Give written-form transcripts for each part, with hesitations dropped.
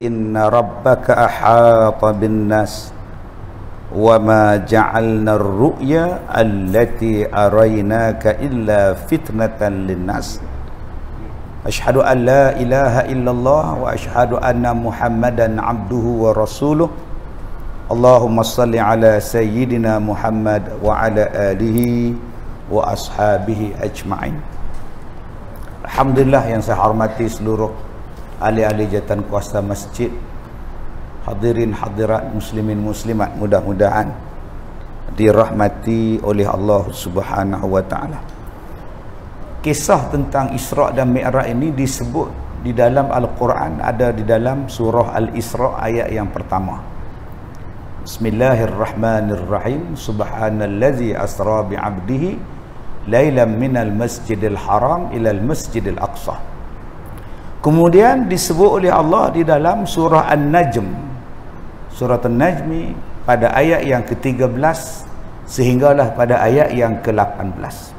Inna rabbaka ahata bin nas wa ma ja'alna ar-ru'ya allati araynaka illa fitnatan lin-nas. Asyhadu an la ilaha illallah wa asyhadu anna Muhammadan abduhu wa rasuluh. Allahumma salli ala sayyidina Muhammad wa ala alihi wa ashabihi ajma'in. Alhamdulillah yang saya hormati seluruh ahli-ahli jawatan kuasa masjid, hadirin hadirat muslimin muslimat, mudah-mudahan dirahmati oleh Allah Subhanahu wa taala. Kisah tentang Isra' dan Mi'raj ini disebut di dalam Al-Quran, ada di dalam surah Al-Isra' ayat yang pertama. Bismillahirrahmanirrahim. Subhanallazi asra bi'abdihi lailan minal masjidil haram ilal masjidil aqsa. Kemudian disebut oleh Allah di dalam surah An-Najm, surah An-Najmi pada ayat yang ke-13 sehinggalah pada ayat yang ke-18.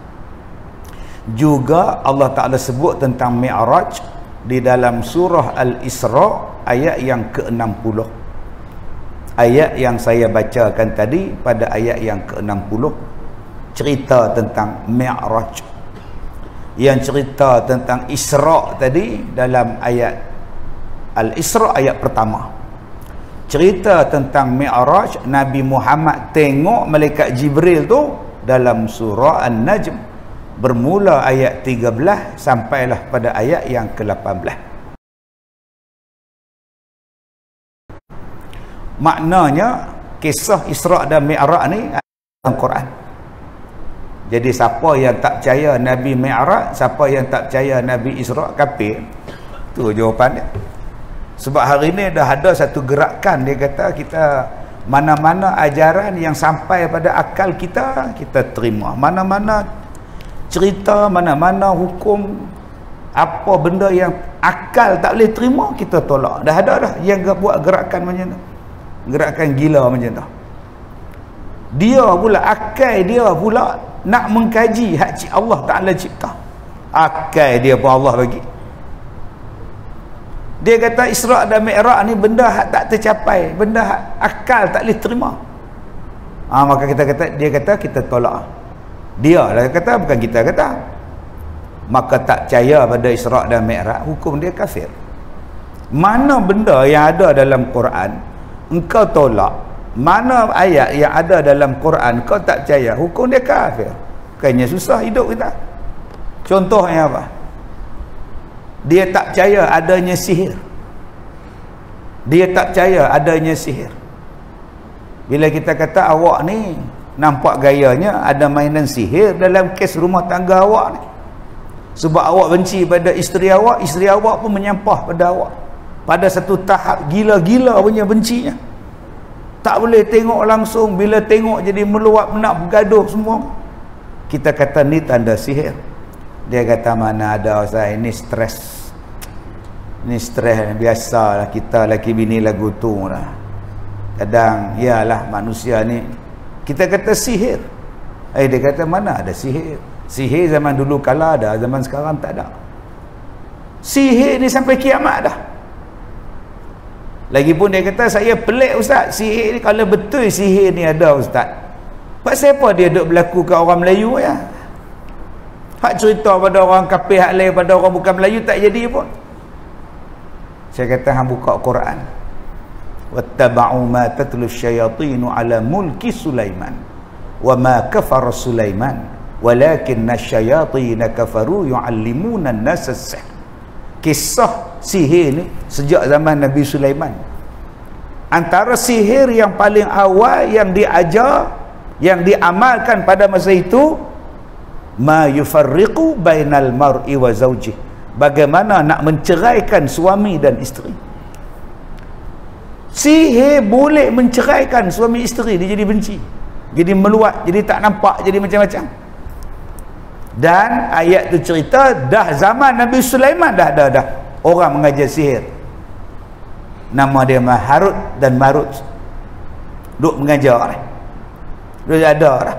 Juga Allah Ta'ala sebut tentang Mi'raj di dalam surah Al-Isra' ayat yang ke-60. Ayat yang saya bacakan tadi pada ayat yang ke-60 cerita tentang Mi'raj. Yang cerita tentang Isra' tadi dalam ayat Al-Isra' ayat pertama. Cerita tentang Mi'raj, Nabi Muhammad tengok malaikat Jibril tu dalam surah An-Najm, bermula ayat 13 sampailah pada ayat yang ke-18. Maknanya kisah Isra' dan Mi'raj ni dalam Quran. Jadi siapa yang tak percaya Nabi Mi'raj, siapa yang tak percaya Nabi Isra', kafir. Tu jawapan dia. Sebab hari ni dah ada satu gerakan, dia kata kita mana-mana ajaran yang sampai pada akal kita, kita terima. Mana-mana cerita, mana-mana hukum, apa benda yang akal tak boleh terima, kita tolak. Dah ada dah yang buat gerakan macam tu. Gerakan gila macam tu. Dia pula, akal dia pula nak mengkaji hak Allah Ta'ala cipta. Akal dia pun Allah bagi. Dia kata Isra' dan Mi'raj ni benda hak tak tercapai, benda hak akal tak boleh terima. Maka kita kata, dia kata kita tolak. Dia lah kata, bukan kita kata. Maka tak percaya pada Isra' dan Mi'raj, hukum dia kafir. Mana benda yang ada dalam Quran engkau tolak, mana ayat yang ada dalam Quran kau tak percaya, hukum dia kafir. Bukannya susah hidup kita. Contohnya apa? Dia tak percaya adanya sihir. Dia tak percaya adanya sihir. Bila kita kata awak ni nampak gayanya ada mainan sihir dalam kes rumah tangga awak ni, sebab awak benci pada isteri awak pun menyampah pada awak pada satu tahap gila-gila punya bencinya. Tak boleh tengok langsung, bila tengok jadi meluap, nak bergaduh semua. Kita kata ni tanda sihir. Dia kata mana ada Ustaz, ini stres. Ini stres biasalah, kita laki bini lagu tu lah. Kadang yalah manusia ni. Kita kata sihir. Dia kata mana ada sihir. Sihir zaman dulu kala ada, zaman sekarang tak ada. Sihir ni sampai kiamat dah. Lagipun dia kata saya pelik Ustaz, sihir ni kalau betul sihir ni ada Ustaz, pasal apa dia duk berlaku kat orang Melayu ya? Hak cerita pada orang kafir, hak lain pada orang bukan Melayu tak jadi pun. Saya kata hang buka Quran. Wattaba'u ma tatlu syayatinu ala mulki Sulaiman wa ma kafara Sulaiman walakinna syayatina kafaru yu'allimuna an-nasa as-sihr. Kisah sihir ni sejak zaman Nabi Sulaiman. Antara sihir yang paling awal yang diajar, yang diamalkan pada masa itu, ma yufarriqu bainal mar'i wa zawjih, bagaimana nak menceraikan suami dan isteri. Sihir boleh menceraikan suami isteri, dia jadi benci, jadi meluat, jadi tak nampak, jadi macam-macam. Dan ayat tu cerita dah zaman Nabi Sulaiman dah ada orang mengajar sihir. Nama dia Harut dan Marut. Duk mengajar. Dia ada dah.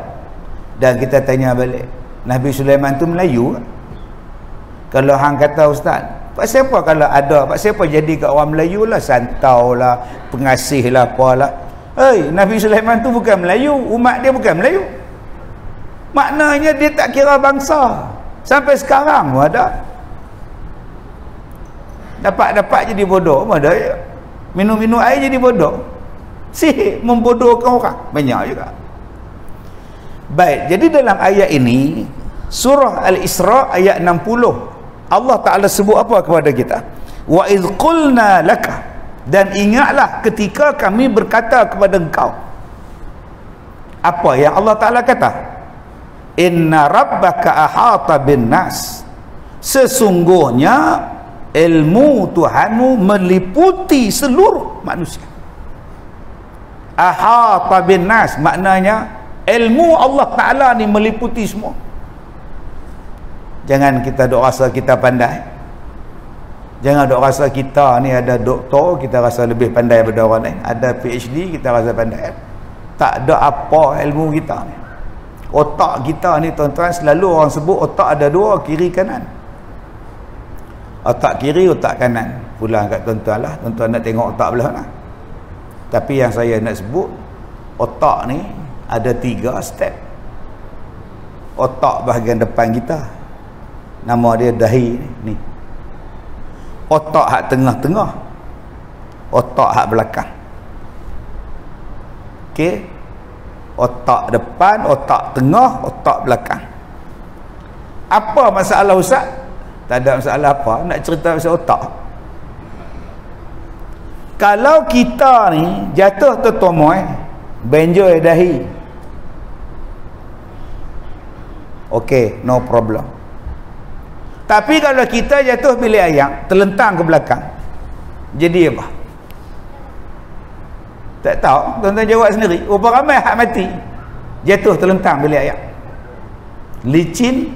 Dan kita tanya balik, Nabi Sulaiman tu Melayu kan? Kalau hang kata Ustaz, Pasal apa kalau ada? Pasal apa jadi kat orang Melayu lah, santau lah, pengasih lah, apalah. Nabi Sulaiman tu bukan Melayu, umat dia bukan Melayu. Maknanya dia tak kira bangsa. Sampai sekarang pun ada. Dapat jadi bodoh pun ada. Minum-minum air jadi bodoh. Sihir membodohkan orang. Banyak juga. Baik, jadi dalam ayat ini, surah Al-Isra ayat 60, Allah Ta'ala sebut apa kepada kita? Wa idh qulna laka, dan ingatlah ketika kami berkata kepada engkau. Apa yang Allah Ta'ala kata? Inna rabbaka ahata bin nas, sesungguhnya ilmu Tuhanmu meliputi seluruh manusia. Ahata bin nas maknanya ilmu Allah Ta'ala ni meliputi semua. Jangan kita duk rasa kita pandai. Jangan duk rasa kita ni ada doktor, kita rasa lebih pandai daripada orang lain. Ada PhD, kita rasa pandai. Tak ada apa ilmu kita ni. Otak kita ni tuan-tuan, selalu orang sebut otak ada dua, kiri kanan. Otak kiri, otak kanan. Pulang kat tuan-tuan lah. Tuan-tuan nak tengok otak belah mana. Tapi yang saya nak sebut, otak ni ada 3 step. Otak bahagian depan kita, nama dia dahi ni. Otak hak tengah-tengah, otak hak belakang. Okey, otak depan, otak tengah, otak belakang. Apa masalah ustaz? Tak ada masalah apa, nak cerita pasal otak. Kalau kita ni jatuh tertomoy, benjoy dahi, okey, no problem. Tapi kalau kita jatuh bilik air, terlentang ke belakang, jadi apa? Tak tahu, tuan-tuan jawab sendiri. Berapa ramai hak mati jatuh terlentang bilik air? Licin,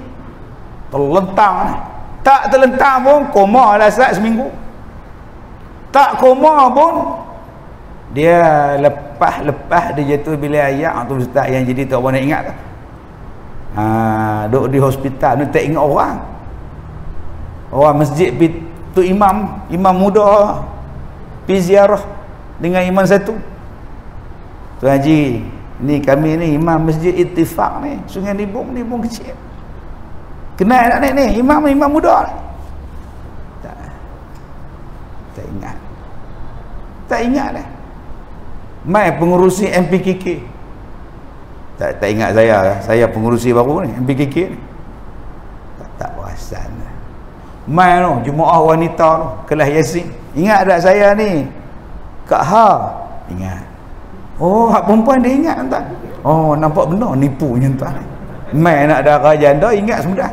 terlentang. Tak terlentang pun koma lah saat seminggu. Tak koma pun dia lepas dia jatuh bilik air tu ustaz, yang jadi tak boleh ingat. Duduk di hospital ni tak ingat orang. Orang masjid tu imam muda pergi ziarah dengan imam satu. Tuan Haji, ni kami ni imam masjid Ittifaq ni, Sungai Nibung kecil. Kenal tak ni imam muda ni? Tak ingat. Tak ingat dah. Mai pengurusi MPKK. Tak ingat saya pengurusi baru ni MPKK ni. Tak perasan. Mai tu jemaah wanita tu kelas Yasin. Ingat tak saya ni? Kak Ha. Ingat. Oh, hak perempuan dia ingat tuan. Oh, nampak benar nipunya tuan. Mai nak darah janda ingat sudah.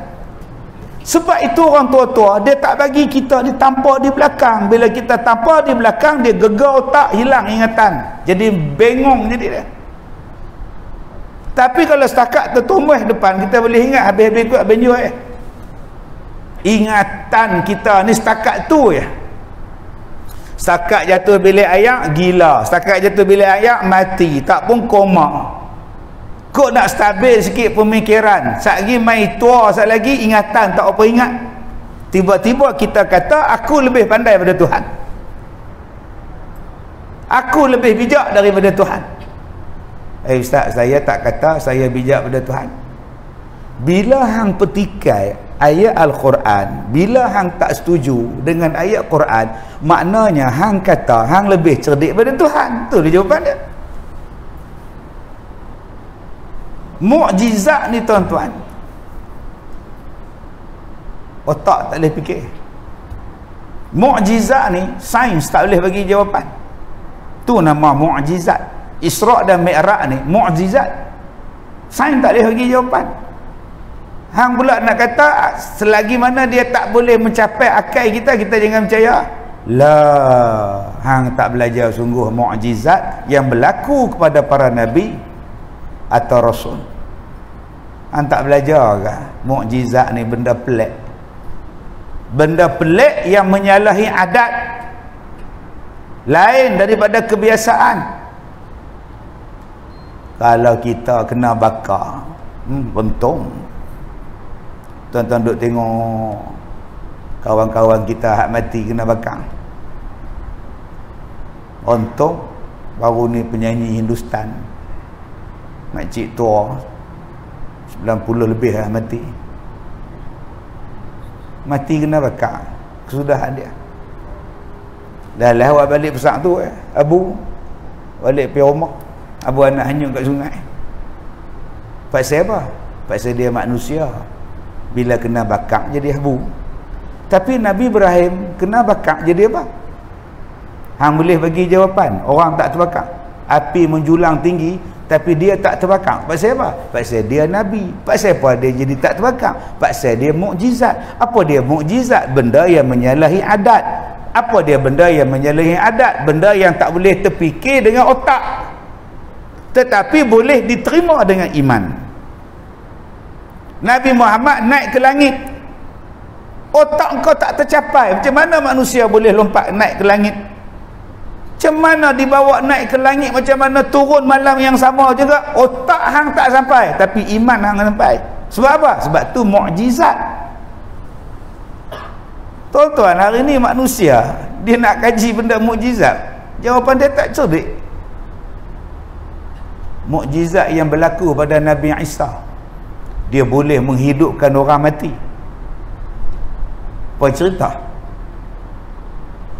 Sebab itu orang tua-tua dia tak bagi kita ditampak di belakang. Bila kita tampak di belakang, dia gegar otak, hilang ingatan. Jadi bengong jadi dia. Tapi kalau setakat tertumbuh depan, kita boleh ingat habis-habis kuat benjoy. Ingatan kita ni setakat tu ya. Setakat jatuh bilik air gila, setakat jatuh bilik air mati, tak pun koma. Kok nak stabil sikit pemikiran, sat lagi mai tua, sat lagi ingatan tak apa ingat. Tiba-tiba kita kata aku lebih pandai daripada Tuhan, aku lebih bijak daripada Tuhan. Ustaz, saya tak kata saya bijak daripada Tuhan. Bila hang petikai ayat Al-Quran, bila hang tak setuju dengan ayat Quran, maknanya hang kata hang lebih cerdik daripada Tuhan. Tu dia jawapan dia. Mukjizat ni tuan-tuan, otak tak boleh fikir. Mukjizat ni sains tak boleh bagi jawapan. Tu nama mukjizat. Isra' dan Mi'raj ni mukjizat. Sains tak boleh bagi jawapan. Hang pula nak kata selagi mana dia tak boleh mencapai akal kita, kita jangan percaya. Lah, hang tak belajar sungguh mukjizat yang berlaku kepada para nabi atau rasul. Hang tak belajar ke? Mukjizat ni benda pelik. Benda pelik yang menyalahi adat, lain daripada kebiasaan. Kalau kita kena bakar, bentung. Tuan-tuan duk tengok kawan-kawan kita hak mati kena bakar. Untung baru ni penyanyi Hindustan, makcik tua 90 lebih lah mati kena bakar, kesudahan dia. Dah lah awak balik pesak tu Abu balik pergi rumah, Abu anak hanyut kat sungai. Pasal apa? Pasal dia manusia, bila kena bakar jadi abu. Tapi Nabi Ibrahim kena bakar jadi apa? Hang boleh bagi jawapan, orang tak terbakar. Api menjulang tinggi tapi dia tak terbakar. Pasal apa? Pasal dia Nabi. Pasal apa dia jadi tak terbakar? Pasal dia mukjizat. Apa dia mukjizat? Benda yang menyalahi adat. Apa dia benda yang menyalahi adat? Benda yang tak boleh terfikir dengan otak, tetapi boleh diterima dengan iman. Nabi Muhammad naik ke langit, otak kau tak tercapai. Macam mana manusia boleh lompat naik ke langit? Macam mana dibawa naik ke langit? Macam mana turun malam yang sama juga? Otak hang tak sampai, tapi iman hang sampai. Sebab apa? Sebab tu mukjizat. Tuan-tuan, hari ni manusia dia nak kaji benda mukjizat, jawapan dia tak cerdik. Mukjizat yang berlaku pada Nabi Isa, dia boleh menghidupkan orang mati. Apa cerita?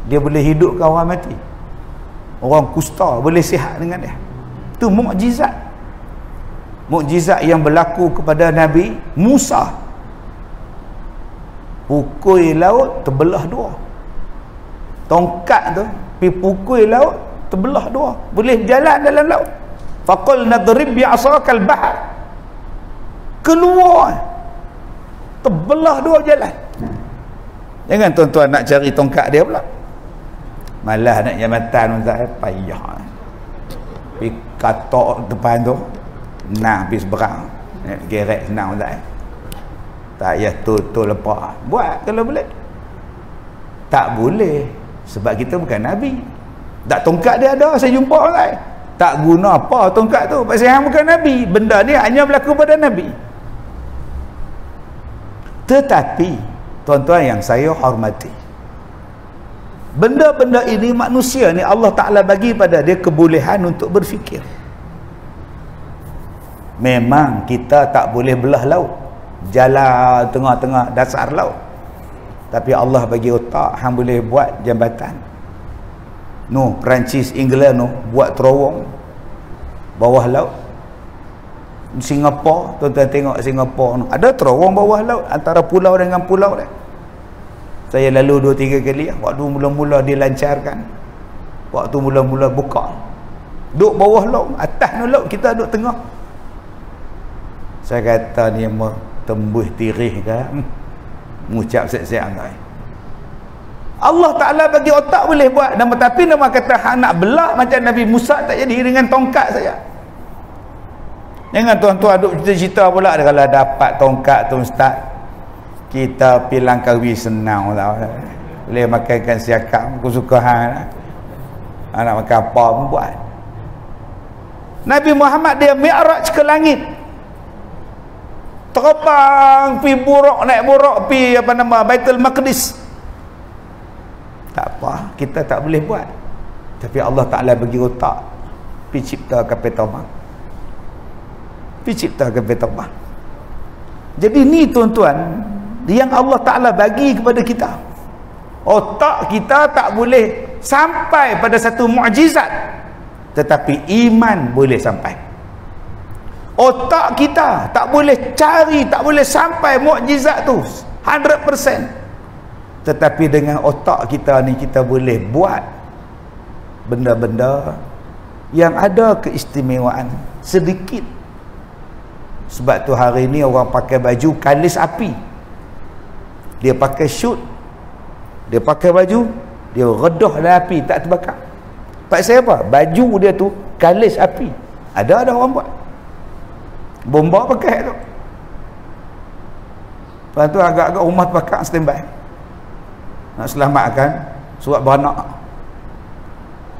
Dia boleh hidupkan orang mati. Orang kusta boleh sihat dengan dia. Itu mukjizat. Mukjizat yang berlaku kepada Nabi Musa, pukul laut terbelah dua. Tongkat tu pergi pukul laut terbelah dua, boleh jalan dalam laut. Faqul nadrib bi'asakal bahr, keluar terbelah dua jalan. Jangan tuan-tuan nak cari tongkat dia pula, malah nak jambatan Ustaz, payah pergi katok depan tu nak habis berang, gerek senang Ustaz. Tak payah tu lepak. Buat kalau boleh. Tak boleh sebab kita bukan Nabi. Tak, tongkat dia ada, saya jumpa orang. Tak guna apa tongkat tu, pasal hang bukan Nabi. Benda ni hanya berlaku pada Nabi. Tetapi tuan-tuan yang saya hormati, benda-benda ini manusia ni Allah Ta'ala bagi pada dia kebolehan untuk berfikir. Memang kita tak boleh belah laut, jalan tengah-tengah dasar laut, tapi Allah bagi otak, hang boleh buat jambatan. Perancis, England buat terowong bawah laut. Singapura, tuan-tuan tengok Singapura ada terowong bawah laut antara pulau dengan pulau dia. Saya lalu 2-3 kali, waktu mula-mula dilancarkan, waktu mula-mula buka, duduk bawah laut, atas laut, kita duduk tengah. Saya kata ni tembus tirih ke, mengucap siap-siap kan. Allah Ta'ala bagi otak boleh buat, tapi nama kata hang nak belah macam Nabi Musa tak jadi dengan tongkat saja. Jangan tuan-tuan duk cerita-cerita pula kalau dapat tongkat tu Ustaz, kita pilang kawi senang lah, boleh makankan siakap, aku suka hang nak makan apa pun buat. Nabi Muhammad dia mi'raj ke langit, terbang pi buruk, naik buruk pi Baitul Maqdis. Tak apa, kita tak boleh buat, tapi Allah Ta'ala bagi otak, pi cipta kapal terbang, pi cipta kapal terbang. Jadi ni tuan-tuan yang Allah Ta'ala bagi kepada kita. Otak kita tak boleh sampai pada satu mukjizat, tetapi iman boleh sampai. Otak kita tak boleh cari, tak boleh sampai mukjizat tu 100%, tetapi dengan otak kita ni kita boleh buat benda-benda yang ada keistimewaan sedikit. Sebab tu hari ni orang pakai baju kalis api, dia pakai shoot, dia pakai baju, dia redah dalam api, tak terbakar. Pasal apa? Baju dia tu kalis api. Ada orang buat bomba pakai tu. Lepas tu agak-agak rumah terbakar, standby nak selamatkan surat beranak,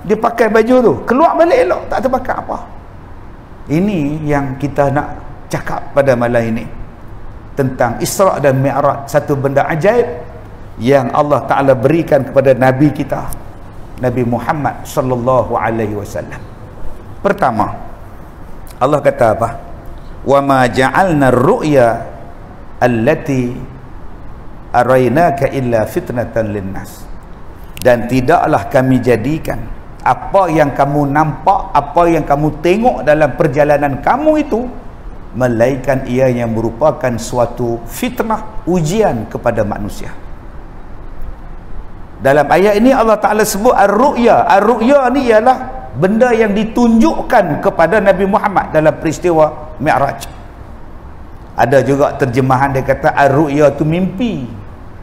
dia pakai baju tu, keluar balik elok, tak terbakar apa. Ini yang kita nak cakap pada malam ini tentang Isra' dan Mi'raj, satu benda ajaib yang Allah Ta'ala berikan kepada Nabi kita, Nabi Muhammad sallallahu alaihi wasallam. Pertama, Allah kata apa? Wa ma ja'alna ar-ru'ya allati araynaka illa fitnatan linnas. Dan tidaklah kami jadikan apa yang kamu nampak, apa yang kamu tengok dalam perjalanan kamu itu, melainkan ia yang merupakan suatu fitnah, ujian kepada manusia. Dalam ayat ini Allah Ta'ala sebut ar-ru'ya. Ar-ru'ya ni ialah benda yang ditunjukkan kepada Nabi Muhammad dalam peristiwa Mi'raj. Ada juga terjemahan dia kata ar-ru'ya tu mimpi.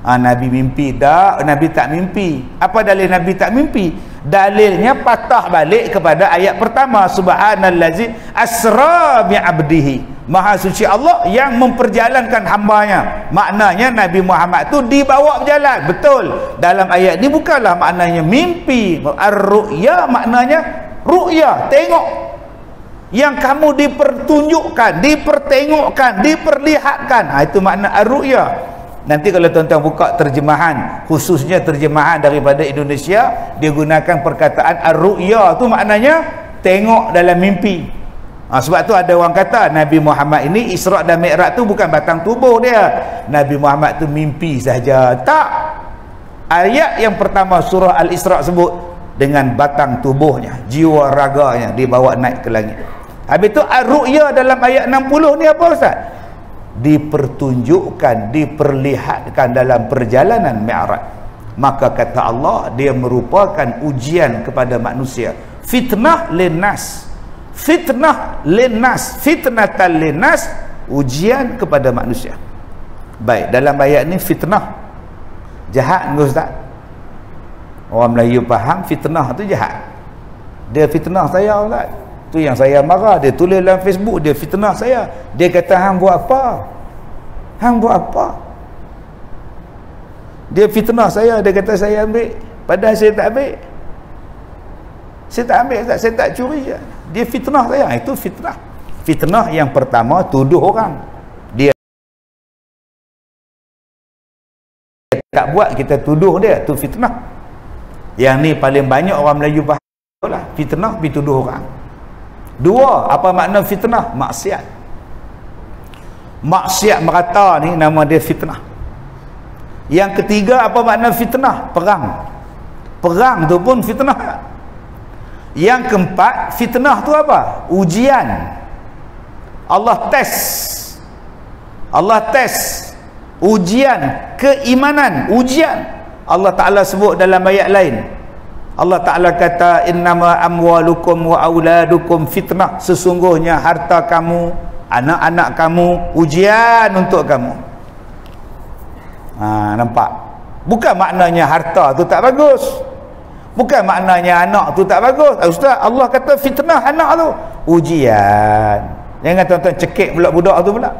Nabi mimpi. Tak, Nabi tak mimpi. Apa dalil Nabi tak mimpi? Dalilnya patah balik kepada ayat pertama, subhanallazi asra bi'abdihi. Maha suci Allah yang memperjalankan hambanya. Maknanya Nabi Muhammad tu dibawa berjalan. Betul. Dalam ayat ni bukanlah maknanya mimpi. Ar-ru'ya maknanya ru'ya, tengok. Yang kamu dipertunjukkan, dipertengokkan, diperlihatkan. Itu makna ar-ru'ya. Nanti kalau tuan-tuan buka terjemahan, khususnya terjemahan daripada Indonesia, dia gunakan perkataan ar-ru'ya tu maknanya tengok dalam mimpi. Sebab tu ada orang kata Nabi Muhammad ini Isra' dan Mi'raj tu bukan batang tubuh dia. Nabi Muhammad tu mimpi saja. Tak. Ayat yang pertama surah Al-Isra' sebut dengan batang tubuhnya, jiwa raganya dibawa naik ke langit. Habis tu ar-ru'ya dalam ayat 60 ni apa Ustaz? Dipertunjukkan, diperlihatkan dalam perjalanan Mi'raj. Maka kata Allah, dia merupakan ujian kepada manusia. Fitnah linnas. Fitnah linnas, fitnatan linnas, ujian kepada manusia. Baik, dalam ayat ni fitnah jahat ke Ustaz? Orang Melayu faham fitnah tu jahat. Dia fitnah saya Ustaz. Tu yang saya marah, dia tulis dalam Facebook, dia fitnah saya. Dia kata hang buat apa? Hang buat apa? Dia fitnah saya, dia kata saya ambil, padahal saya tak ambil. Saya tak ambil, saya tak curi. Dia fitnah saya. Itu fitnah. Fitnah yang pertama, tuduh orang. Dia tak buat, kita tuduh dia. Itu fitnah. Yang ni paling banyak orang Melayu faham lah. Fitnah pergi tuduh orang. Dua, apa makna fitnah? Maksiat. Maksiat merata ni nama dia fitnah. Yang ketiga, apa makna fitnah? Perang. Perang tu pun fitnah. Yang keempat, fitnah tu apa? Ujian. Allah tes. Allah tes. Ujian keimanan, ujian. Allah Ta'ala sebut dalam ayat lain. Allah Ta'ala kata innama amwalukum wa auladukum fitnah. Sesungguhnya harta kamu, anak-anak kamu, ujian untuk kamu. Nampak? Bukan maknanya harta tu tak bagus. Bukan maknanya anak tu tak bagus. Ustaz, Allah kata fitnah anak tu. Ujian. Jangan tuan-tuan cekik pula budak tu pula.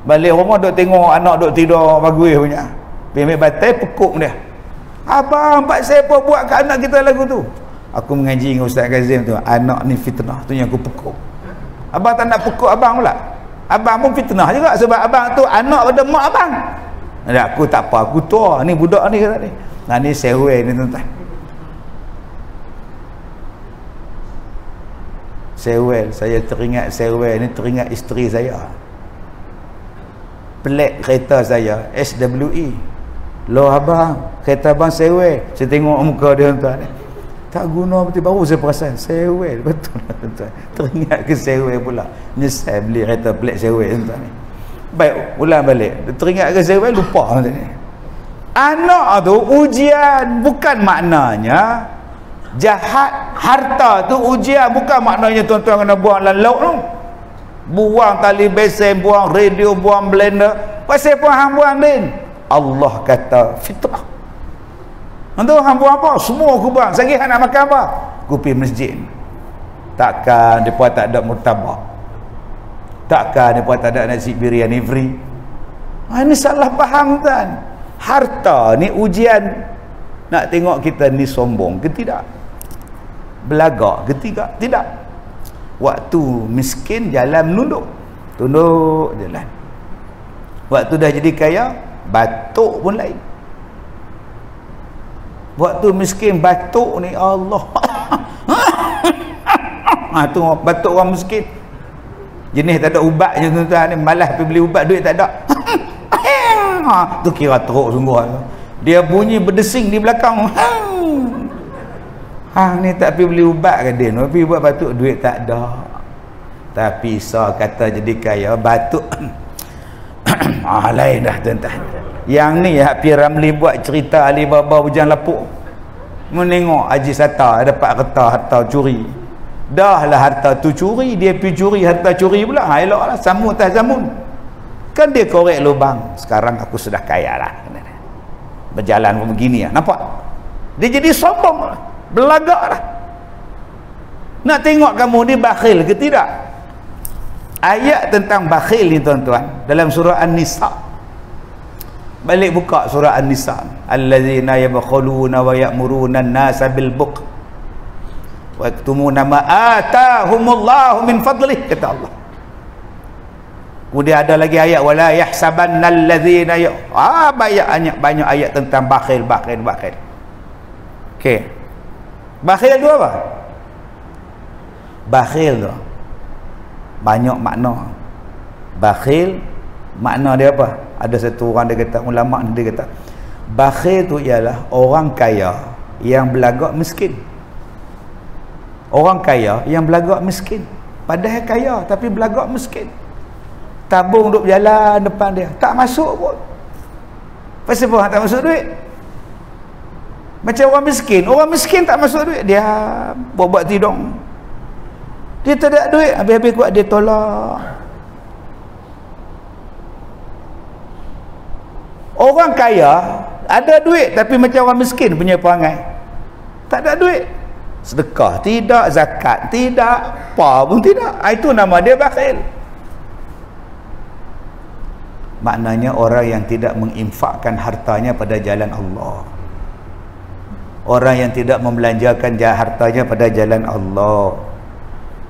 Balik rumah duk tengok anak duk tidur bagus punya. Pergi ambil batai, pekuk dia. Abang, pak saya apa buat kat anak kita lagu tu? Aku mengaji dengan Ustaz Kazim tu. Anak ni fitnah. Tu yang aku pekuk. Abang tak nak pekuk abang pula. Abang pun fitnah juga. Sebab abang tu anak pada mak abang. Aku tak apa. Aku tua. Ni budak ni kata ni. Nah ni sewel ni tuan-tuan. Sewel, saya teringat sewel ni, teringat isteri saya. Pelik kereta saya SWE. Loh abang, kereta abang sewel. Saya tengok muka dia tuan. Tak guna betul, baru saya perasan sewel. Betul lah tuan. Teringat ke sewel pula. Nyesal beli kereta pelik sewel tuan ni. Baik, ulang balik. Teringat ke sewel, lupa tuan ni. Anak tu ujian, bukan maknanya jahat. Harta tu ujian, bukan maknanya tuan-tuan kena buang dalam laut tu. Buang tali besen, buang radio, buang blender. Pasal apa hang buang din? Allah kata fitrah. Nanti hang buang apa? Semua aku buang. Sehari hang nak makan apa? Aku pergi masjid. Takkan mereka tak ada murtabak? Takkan mereka tak ada nasi biryani free? Ini salah faham kan? Harta ni ujian. Nak tengok kita ni sombong ke tidak? Belagak ke tidak? Tidak. Waktu miskin jalan menunduk. Tunduk jalan. Waktu dah jadi kaya, batuk pun lain. Waktu miskin batuk ni Allah. Tu batuk orang miskin. Jenis tak ada ubat je tuan-tuan ni, malas pergi beli ubat, duit tak ada. Tu kira teruk sungguh. Dia bunyi berdesing di belakang. Ni tak pergi beli ubat ke dia? Pergi buat batuk, duit tak ada. Tapi kata jadi kaya batuk. Lain dah tuan-tuan. Yang ni Haji Ramli buat cerita Alibaba Bujang Lapuk. Menengok Haji Sata dapat harta curi. Dah lah harta tu curi, dia pergi curi harta curi pula. Eloklah, samun tak samun. Kan dia korek lubang. Sekarang aku sudah kaya lah. Berjalan begini lah. Nampak? Dia jadi sombong lah. Belagak lah. Nak tengok kamu ni bakhil ke tidak? Ayat tentang bakhil ni tuan-tuan dalam surah An-Nisa. Balik buka surah An-Nisa. Allazina yabkhuluna wa ya'muruna an-nasa bil bukhl wa yaktumuna ma atahumullahu min fadlih, kata Allah. Kemudian ada lagi ayat wala yahsabannal ladzina banyak ayat tentang bakhil. Okey. Bakhil tu apa? Bakhil tu banyak makna. Bakhil makna dia apa? Ada satu orang dia kata, ulama dia kata, bakhil tu ialah orang kaya yang belagak miskin. Orang kaya yang belagak miskin. Padahal kaya tapi belagak miskin. Tabung duk berjalan depan dia, tak masuk pun. Pasal apa tak masuk duit? Macam orang miskin tak masuk duit, dia buat tidung. Dia tak ada duit, habis-habis kuat dia tolak. Orang kaya ada duit tapi macam orang miskin punya perangai. Tak ada duit. Sedekah tidak, zakat tidak, apa pun tidak. Itu nama dia bakhil. Maknanya orang yang tidak menginfakkan hartanya pada jalan Allah. Orang yang tidak membelanjakan hartanya pada jalan Allah.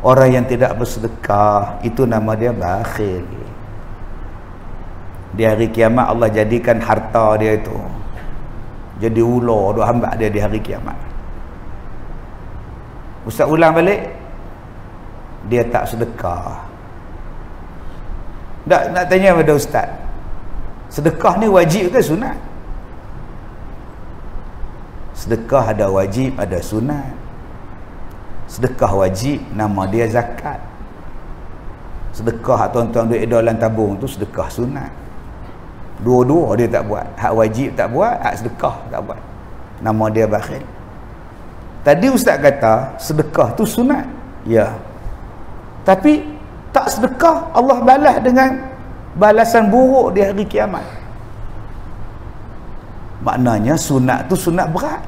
Orang yang tidak bersedekah, itu nama dia bakhil. Di hari kiamat Allah jadikan harta dia itu jadi ular, duk hambak dia di hari kiamat. Ustaz ulang balik, dia tak sedekah. Nak tanya pada ustaz, sedekah ni wajib ke sunat? Sedekah ada wajib, ada sunat. Sedekah wajib nama dia zakat. Sedekah tuan-tuan duit dalam tabung tu sedekah sunat. Dua-dua dia tak buat. Hak wajib tak buat, hak sedekah tak buat. Nama dia bakhil. Tadi ustaz kata sedekah tu sunat. Ya. Tapi tak sedekah Allah balas dengan balasan buruk di hari kiamat. Maknanya sunat tu sunat berat.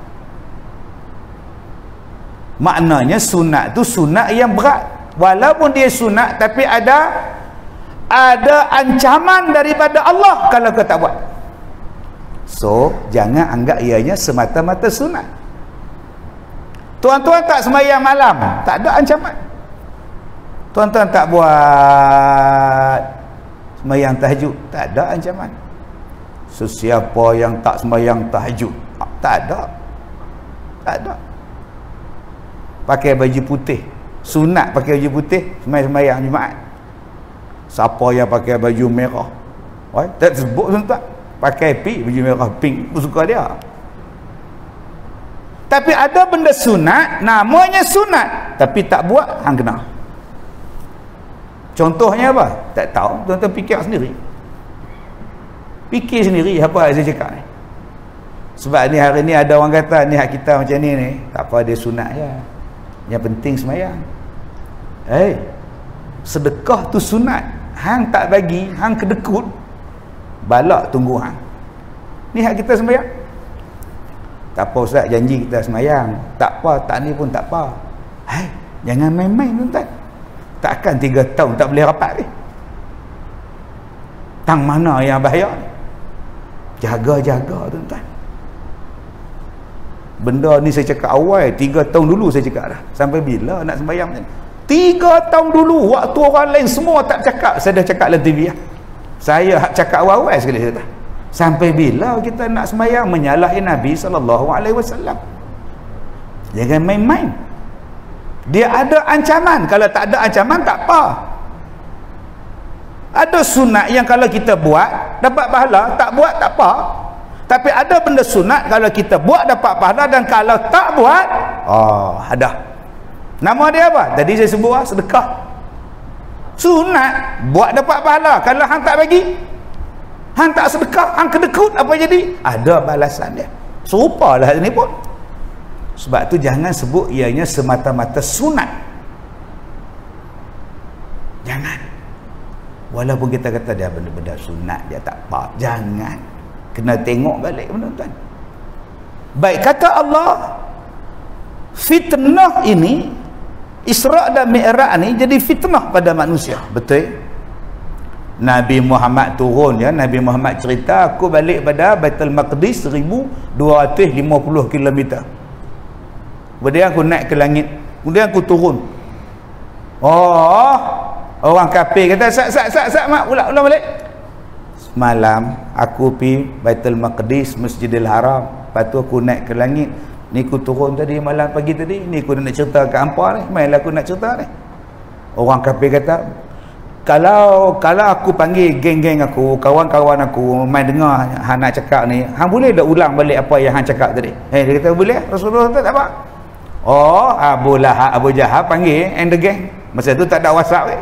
Maknanya sunat tu sunat yang berat. Walaupun dia sunat tapi ada ancaman daripada Allah kalau kau tak buat. So jangan anggap ianya semata-mata sunat. Tuan-tuan tak sembahyang malam, tak ada ancaman. Tuan-tuan tak buat sembahyang tahajud, tak ada ancaman. Sesiapa yang tak sembahyang tahajud, tak ada. Pakai baju putih, sunat pakai baju putih sembahyang Jumaat. Siapa yang pakai baju merah, tak sebut tuan-tuan, pakai baju merah pink, aku suka dia. Tapi ada benda sunat, namanya sunat, tapi tak buat, hang kena. Contohnya apa? Tak tahu, tuan-tuan fikir sendiri. Fikir sendiri apa saya cakap ni. Sebab ni hari ni ada orang kata ni hak kita macam ni, tak apa, dia sunat je. Yang penting sembahyang. Sedekah tu sunat. Hang tak bagi, hang kedekut, balak tunggu hang. Ni hak kita sembahyang. Tak apa ustaz, janji kita sembahyang. Tak apa, tak ni pun tak apa. Jangan main-main tuan-tuan. Takkan 3 tahun tak boleh rapat ni. Tang mana yang bahaya ni? Jaga-jaga tuan-tuan. Benda ni saya cakap awal, 3 tahun dulu saya cakap dah. Sampai bila nak sembahyang ni? 3 tahun dulu, waktu orang lain semua tak cakap, saya dah cakap dalam TV lah. Saya cakap awal-awal sekali saya kata. Sampai bila kita nak sembahyang menyalahi Nabi SAW? Jangan main-main. Dia ada ancaman. Kalau tak ada ancaman, tak apa. Ada sunat yang kalau kita buat dapat pahala, tak buat tak apa. Tapi ada benda sunat kalau kita buat dapat pahala, dan kalau tak buat, ada. Nama dia apa? Tadi saya sebut sedekah. Sunat buat dapat pahala. Kalau hang tak bagi, hang tak sedekah, hang kedekut, apa jadi? Ada balasan dia. Serupalah ini pun. Sebab tu jangan sebut ianya semata-mata sunat. Jangan. Walaupun kita kata dia benda-benda sunat, dia tak apa. Jangan. Kena tengok balik benda tuan. Baik, kata Allah, fitnah ini, Isra' dan Mi'raj ni jadi fitnah pada manusia. Betul? Nabi Muhammad turun, ya, Nabi Muhammad cerita, aku balik pada Baitul Maqdis 1250 km. Kemudian aku naik ke langit, kemudian aku turun. Orang kafir kata, sak mak, ulang balik. Semalam aku pi Baitul Maqdis, Masjidil Haram, lepas tu aku naik ke langit. Ni aku turun tadi malam pagi tadi, ni aku nak cerita ke hampa ni, mainlah aku nak cerita ni. Orang kafir kata, kalau aku panggil geng-geng aku, kawan-kawan aku main dengar hang nak cakap ni, hang boleh tak ulang balik apa yang hang cakap tadi? Dia kata boleh. Rasulullah kata tak apa. Abu Lahab, Abu Jahal panggil and the gang. Masa tu tak ada WhatsApp.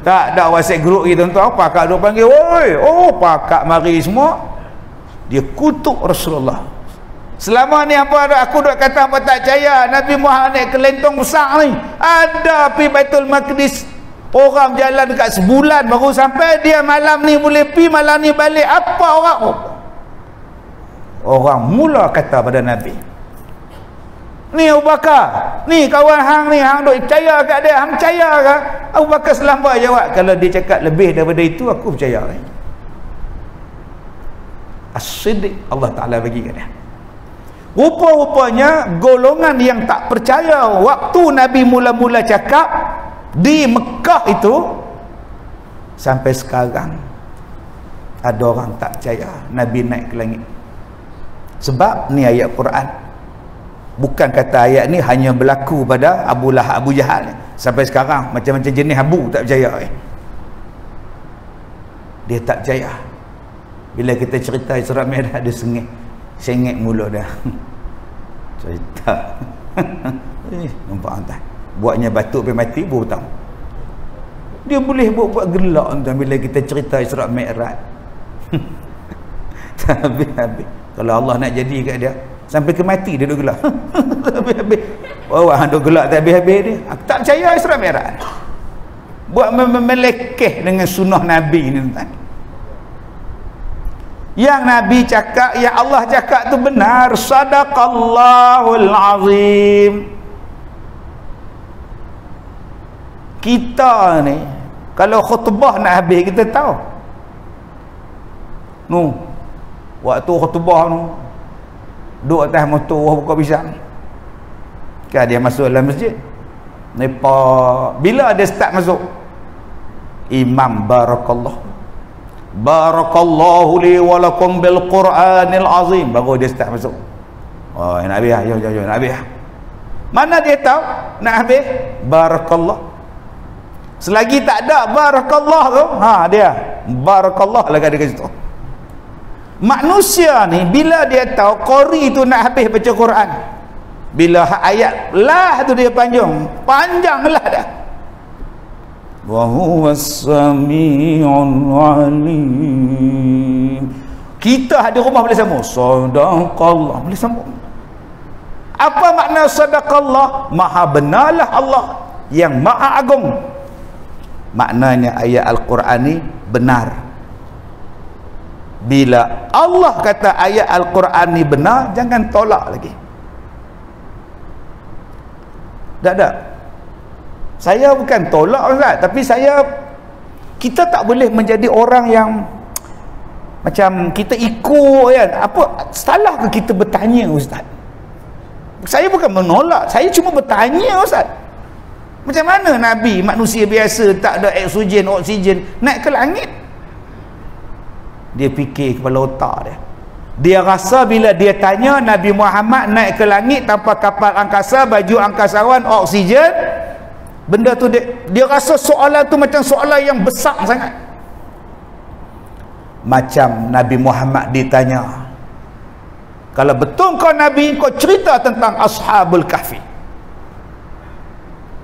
Tak ada WhatsApp group gitu tuan. Pakak duk panggil, oi, pakak mari semua. Dia kutuk Rasulullah. Selama ni apa aku duk kata apa tak percaya Nabi Muhammad naik ke lentong besar ni. Ada pi Baitul Maqdis. Orang jalan dekat sebulan baru sampai, dia malam ni boleh pi, malam ni balik. Apa orang mula kata pada Nabi, ni Abu Bakar, ni kawan hang ni, hang duk percaya kat dia, hang percaya ke? Abu Bakar selambat jawab, kalau dia cakap lebih daripada itu aku percaya. As-Siddiq Allah Ta'ala bagi kat dia. Rupa-rupanya golongan yang tak percaya waktu Nabi mula-mula cakap di Mekah itu, sampai sekarang ada orang tak percaya Nabi naik ke langit. Sebab ni ayat Quran. Bukan kata ayat ni hanya berlaku pada Abu Lahab, Abu Jahal. Sampai sekarang macam-macam jenis Abu tak percaya. Dia tak percaya. Bila kita cerita Isra' Mi'raj, dia sengit mulut dia. Cerita. Nampak tak? Buatnya batuk pergi mati baru tahu. Dia boleh buat gelak tuan bila kita cerita Isra' Mi'raj. Habis-habis. Kalau Allah nak jadi kat dia, sampai ke mati dia duk gelak. Habis-habis. Orang duk gelak tak habis-habis dia. Aku tak percaya Isra' Mi'raj. Buat melekeh dengan sunnah Nabi ni tuan. Yang Nabi cakap, yang Allah cakap tu benar. Sadaqallahul azim. Kita ni kalau khutbah nak habis, kita tahu waktu khutbah duduk atas motor buka pisang kan, dia masuk dalam masjid, bila dia start masuk, imam barakallahu li walakum bil Quranil azim, baru dia start masuk. Nak habis nak habis. Mana dia tahu nak habis? Barakallah. Selagi tak ada barakallah tu, dia barakallah lagi ada kat situ. Manusia ni bila dia tahu qari tu nak habis baca Quran, bila ayat lah tu dia panjanglah dah. Wa huwas sami'ul alim. Kita di rumah boleh sambung sadaqallah, boleh sambung. Apa makna sadaqallah? Maha benarlah Allah yang maha agung. Maknanya ayat Al-Quran ni benar. Bila Allah kata ayat Al-Quran ni benar, jangan tolak lagi. Tak ada. Saya bukan tolak Ustaz, tapi kita tak boleh menjadi orang yang macam kita ikut kan. Apa salah ke kita bertanya Ustaz? Saya bukan menolak, saya cuma bertanya Ustaz. Macam mana Nabi, manusia biasa tak ada oksigen naik ke langit? Dia fikir kepala otak dia. Dia rasa bila dia tanya Nabi Muhammad naik ke langit tanpa kapal angkasa, baju angkasawan, oksigen, benda tu dia rasa soalan tu macam soalan yang besar sangat. Macam Nabi Muhammad ditanya, kalau betul kau Nabi, kau cerita tentang Ashabul Kahfi.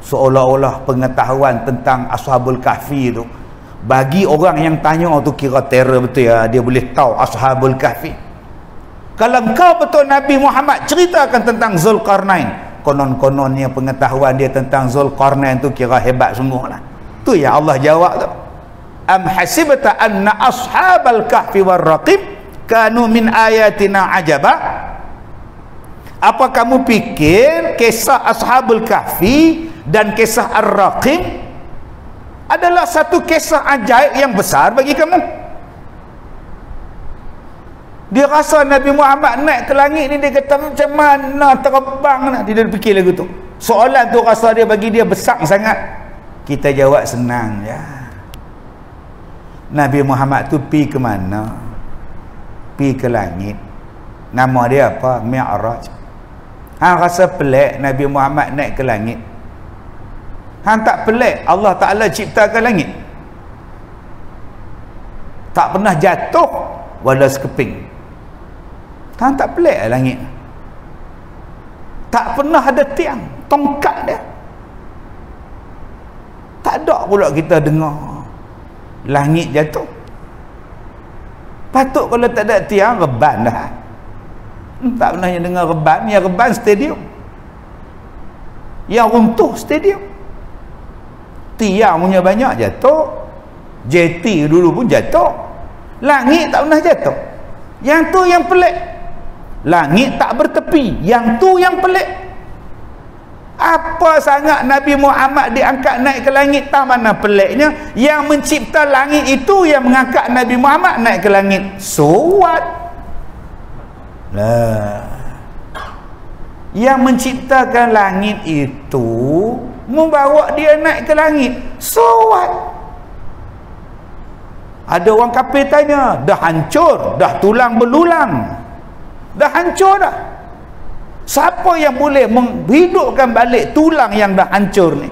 Seolah-olah pengetahuan tentang Ashabul Kahfi tu bagi orang yang tanya tu kira terror betul ya, dia boleh tahu Ashabul Kahfi. Kalau engkau betul Nabi Muhammad, ceritakan tentang Zulkarnain. Konon-kononnya pengetahuan dia tentang Zulkarnain tu kira hebat sungguhlah. Tu yang Allah jawab tu. Am hasibta anna ashabal kahfi war raqib kanu min ayatina ajaba? Apa kamu fikir kisah Ashabul Kahfi dan kisah Ar-Raqib adalah satu kisah ajaib yang besar bagi kamu? Dia rasa Nabi Muhammad naik ke langit ni, dia kata macam mana terbang nak. Dia fikir lagu tu. Soalan tu rasa dia bagi dia besar sangat. Kita jawab senang ya. Nabi Muhammad tu pi ke mana? Pi ke langit. Nama dia apa? Mi'raj. Hang rasa pelik Nabi Muhammad naik ke langit? Hang tak pelik Allah Ta'ala ciptakan langit? Tak pernah jatuh wala sekeping. Hang tak pelik langit? Tak pernah ada tiang, tongkat dia. Tak ada pula kita dengar langit jatuh. Patut kalau tak ada tiang, reban dah. Tak pernah yang dengar reban. Yang reban stadium, yang runtuh stadium. Tiang punya banyak jatuh, JT dulu pun jatuh. Langit tak pernah jatuh. Yang tu yang pelik. Langit tak bertepi, yang tu yang pelik. Apa sangat Nabi Muhammad diangkat naik ke langit? Tak mana peliknya? Yang mencipta langit itu yang mengangkat Nabi Muhammad naik ke langit. So what? Lah, yang menciptakan langit itu membawa dia naik ke langit. So what? Ada orang kafir tanya, dah hancur, dah tulang belulang, dah hancur dah. Siapa yang boleh menghidupkan balik tulang yang dah hancur ni?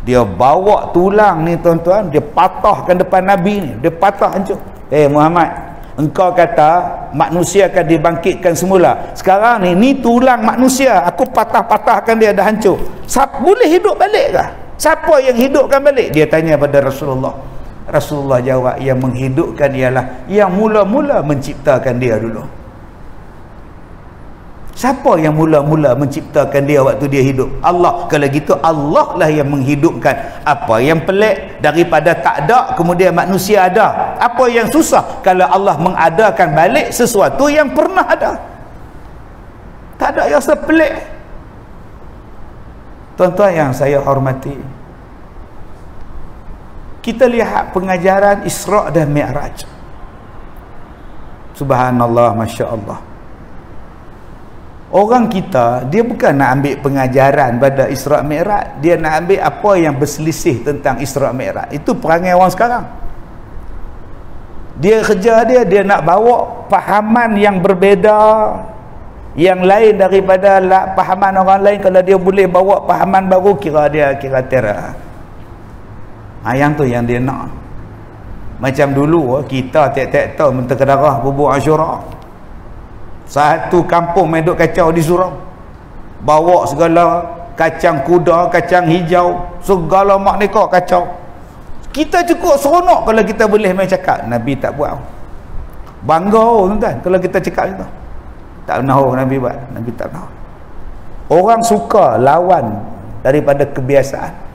Dia bawa tulang ni tuan-tuan, dia patahkan depan Nabi ni, dia patah hancur. Muhammad, engkau kata manusia akan dibangkitkan semula. Sekarang ni tulang manusia, aku patah-patahkan dia, dah hancur. Siapa boleh hidup balik kah? Siapa yang hidupkan balik? Dia tanya pada Rasulullah. Rasulullah jawab, yang menghidupkan ialah yang mula-mula menciptakan dia dulu. Siapa yang mula-mula menciptakan dia waktu dia hidup? Allah. Kalau gitu Allah lah yang menghidupkan. Apa yang pelik? Daripada tak ada kemudian manusia ada. Apa yang susah? Kalau Allah mengadakan balik sesuatu yang pernah ada. Tak ada yang sepelik. Tuan-tuan yang saya hormati, kita lihat pengajaran Isra' dan Mi'raj. Subhanallah, Masya Allah. Orang kita, dia bukan nak ambil pengajaran pada Isra' Mi'raj. Dia nak ambil apa yang berselisih tentang Isra' Mi'raj. Itu perangai orang sekarang. Dia kerja dia nak bawa fahaman yang berbeza, yang lain daripada fahaman orang lain. Kalau dia boleh bawa fahaman baru, kira terah. Yang tu yang dia nak. Macam dulu kita tiap-tiap tahun Menteri Kedarah bubur Ashura, satu kampung main duk kacau di surau, bawa segala kacang kuda, kacang hijau, segala makneka kacau. Kita cukup seronok kalau kita boleh main cakap. Nabi tak buat. Bangga tuan-tuan kalau kita cakap itu. Tak pernah Nabi buat. Nabi tak pernah. Orang suka lawan daripada kebiasaan.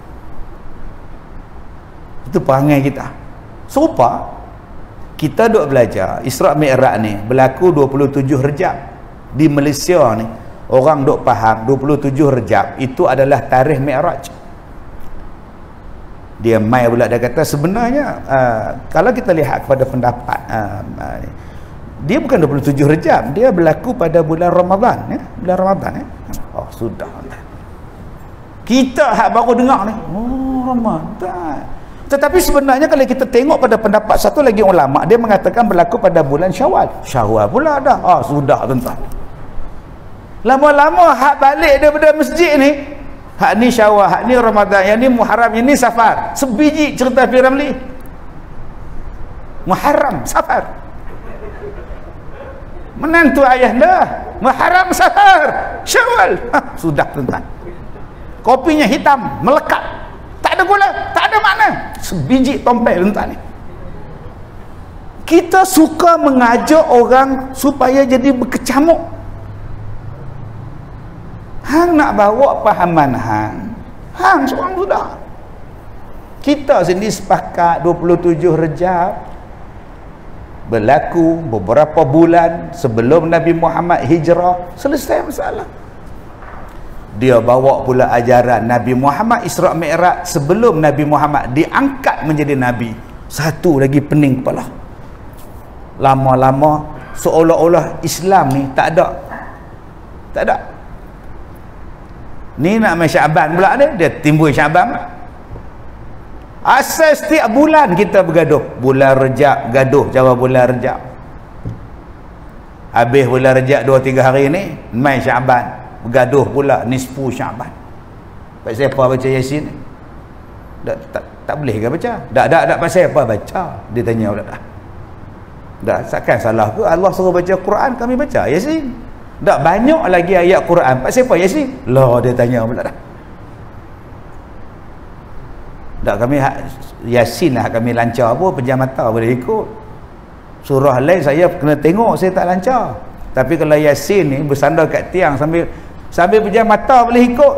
Itu perangai kita. Serupa kita duk belajar Isra' Mi'raj ni berlaku 27 Rejab di Malaysia ni. Orang duk faham 27 Rejab itu adalah tarikh Mi'raj. Dia mai pula dia kata sebenarnya kalau kita lihat kepada pendapat dia bukan 27 Rejab, dia berlaku pada bulan Ramadan ya, bulan Ramadan ya. Oh sudah. Kita hak baru dengar ni, oh Ramadan. Tetapi sebenarnya kalau kita tengok pada pendapat satu lagi ulama, dia mengatakan berlaku pada bulan Syawal. Syawal pula dah. Sudah tuan-tuan. Lama-lama hak balik daripada masjid ni, hak ni Syawal, hak ni Ramadan, yang ni Muharram, yang ni Safar. Sebiji cerita P.Ramlee. Muharram, Safar. Menantu ayah dah. Muharram, Safar, Syawal. Sudah tuan-tuan. Kopinya hitam, melekat. Tak ada gula, tak ada makna. Sebiji tompel tuan-tuan ni. Kita suka mengajak orang supaya jadi berkecamuk. Hang nak bawa pahaman hang seorang sudah. Kita sendiri sepakat 27 Rejab berlaku beberapa bulan sebelum Nabi Muhammad hijrah, selesai masalah. Dia bawa pula ajaran Nabi Muhammad Isra' Mi'raj sebelum Nabi Muhammad diangkat menjadi Nabi. Satu lagi pening kepala. Lama-lama seolah-olah Islam ni tak ada. Tak ada. Ni nak main Syaban pula dia timbul Syaban. Asal setiap bulan kita bergaduh. Bulan Rejab gaduh jawab bulan Rejab. Habis bulan Rejab 2-3 hari ni main Syaban. Bergaduh pula nisfu Syaban. Pasal apa baca Yasin? Tak boleh ke baca? Tak pasal apa baca? Dia tanya pula dah. Tak takkan salah ke Allah suruh baca Quran kami baca Yasin? Tak banyak lagi ayat Quran. Pasal apa Yasin? Lah dia tanya pula dah. Tak kami Yasin lah kami lancar apa, pejam mata boleh ikut. Surah lain saya kena tengok, saya tak lancar. Tapi kalau Yasin ni bersandar kat tiang sambil pejam mata boleh ikut.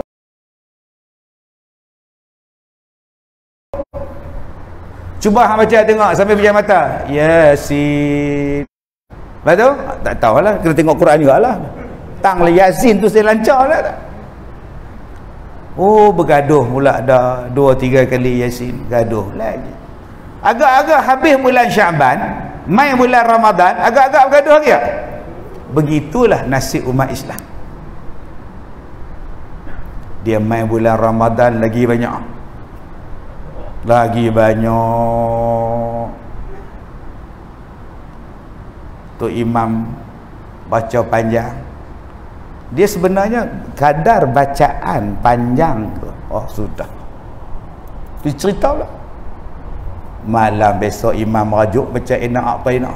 Cuba hang baca tengok sambil pejam mata. Yasin. Betul? Tak tahulah, kena tengok Quran jugalah. Tang Yasin tu saya lancar lah tak? Bergaduh pula dah 2-3 kali Yasin, gaduh lagi. Agak-agak habis bulan Syaban, main bulan Ramadan, agak-agak bergaduh lagi tak? Begitulah nasib umat Islam. Dia main bulan Ramadan lagi banyak. Tu imam baca panjang. Dia sebenarnya kadar bacaan panjang tu. Sudah. Dicerita pula. Malam besok imam rajuk baca inna a'tayna.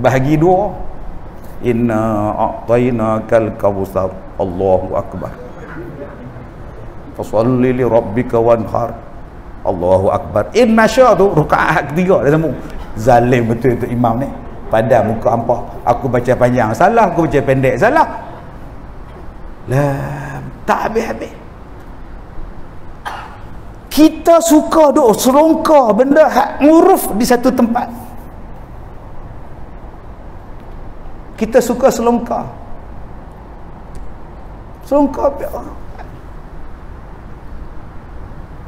Bahagi 2. Inna a'tayna kal kawthar. Allahu akbar. Fasalli li rabbika wanhar. Allahu akbar. Inna sya tu rakaat ketiga dah sambung. Zalim betul tu imam ni. Pada muka hampa aku baca panjang salah, aku baca pendek salah. Tak habis-habis. Kita suka duk selongkar benda hak nguruf di satu tempat. Kita suka selongkar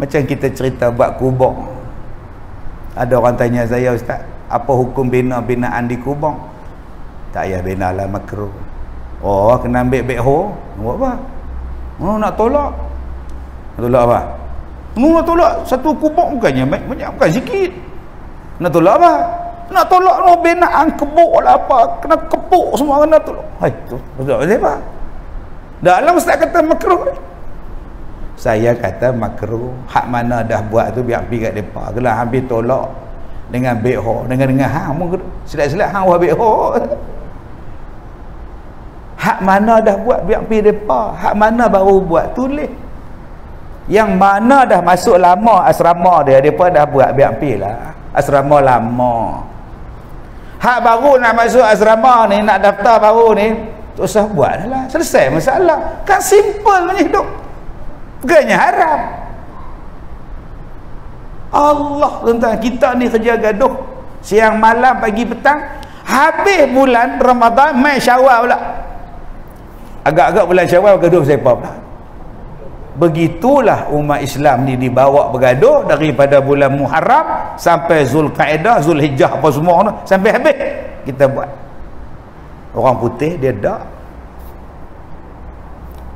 macam kita cerita buat kubur. Ada orang tanya saya, Ustaz, apa hukum bina-binaan di kubur? Tak payah bina lah, makruh. Kena ambil backhoe. Buat apa? Nak tolak. Nak tolak apa? Nak tolak satu kubur bukannya banyak, bukan sikit. Nak tolak apa? Nak tolak binaan kebuk lah apa. Kena kepuk semua kena tolak. Tu betul apa? Dalam Ustaz kata makruh. Saya kata makruh. Hak mana dah buat tu biar pergi kat depa. Kalau habis tolak dengan backhoe, dengan hang silap-silap hang buat backhoe. Hak mana dah buat biar pergi depa. Hak mana baru buat tulis. Yang mana dah masuk lama asrama dia, depa dah buat biar pergi lah. Asrama lama. Hak baru nak masuk asrama ni, nak daftar baru ni, tak usah buat lah. Selesai masalah. Kan simple ni hidup. Bukannya haram. Allah tuan-tuan, kita ni kerja gaduh siang malam pagi petang. Habis bulan Ramadan main Syawal pula. Agak-agak bulan Syawal gaduh siapa pula. Begitulah umat Islam ni dibawa bergaduh daripada bulan Muharram sampai Zulkaidah, Zulhijjah apa semua tu, sampai habis kita buat. Orang putih dia tak.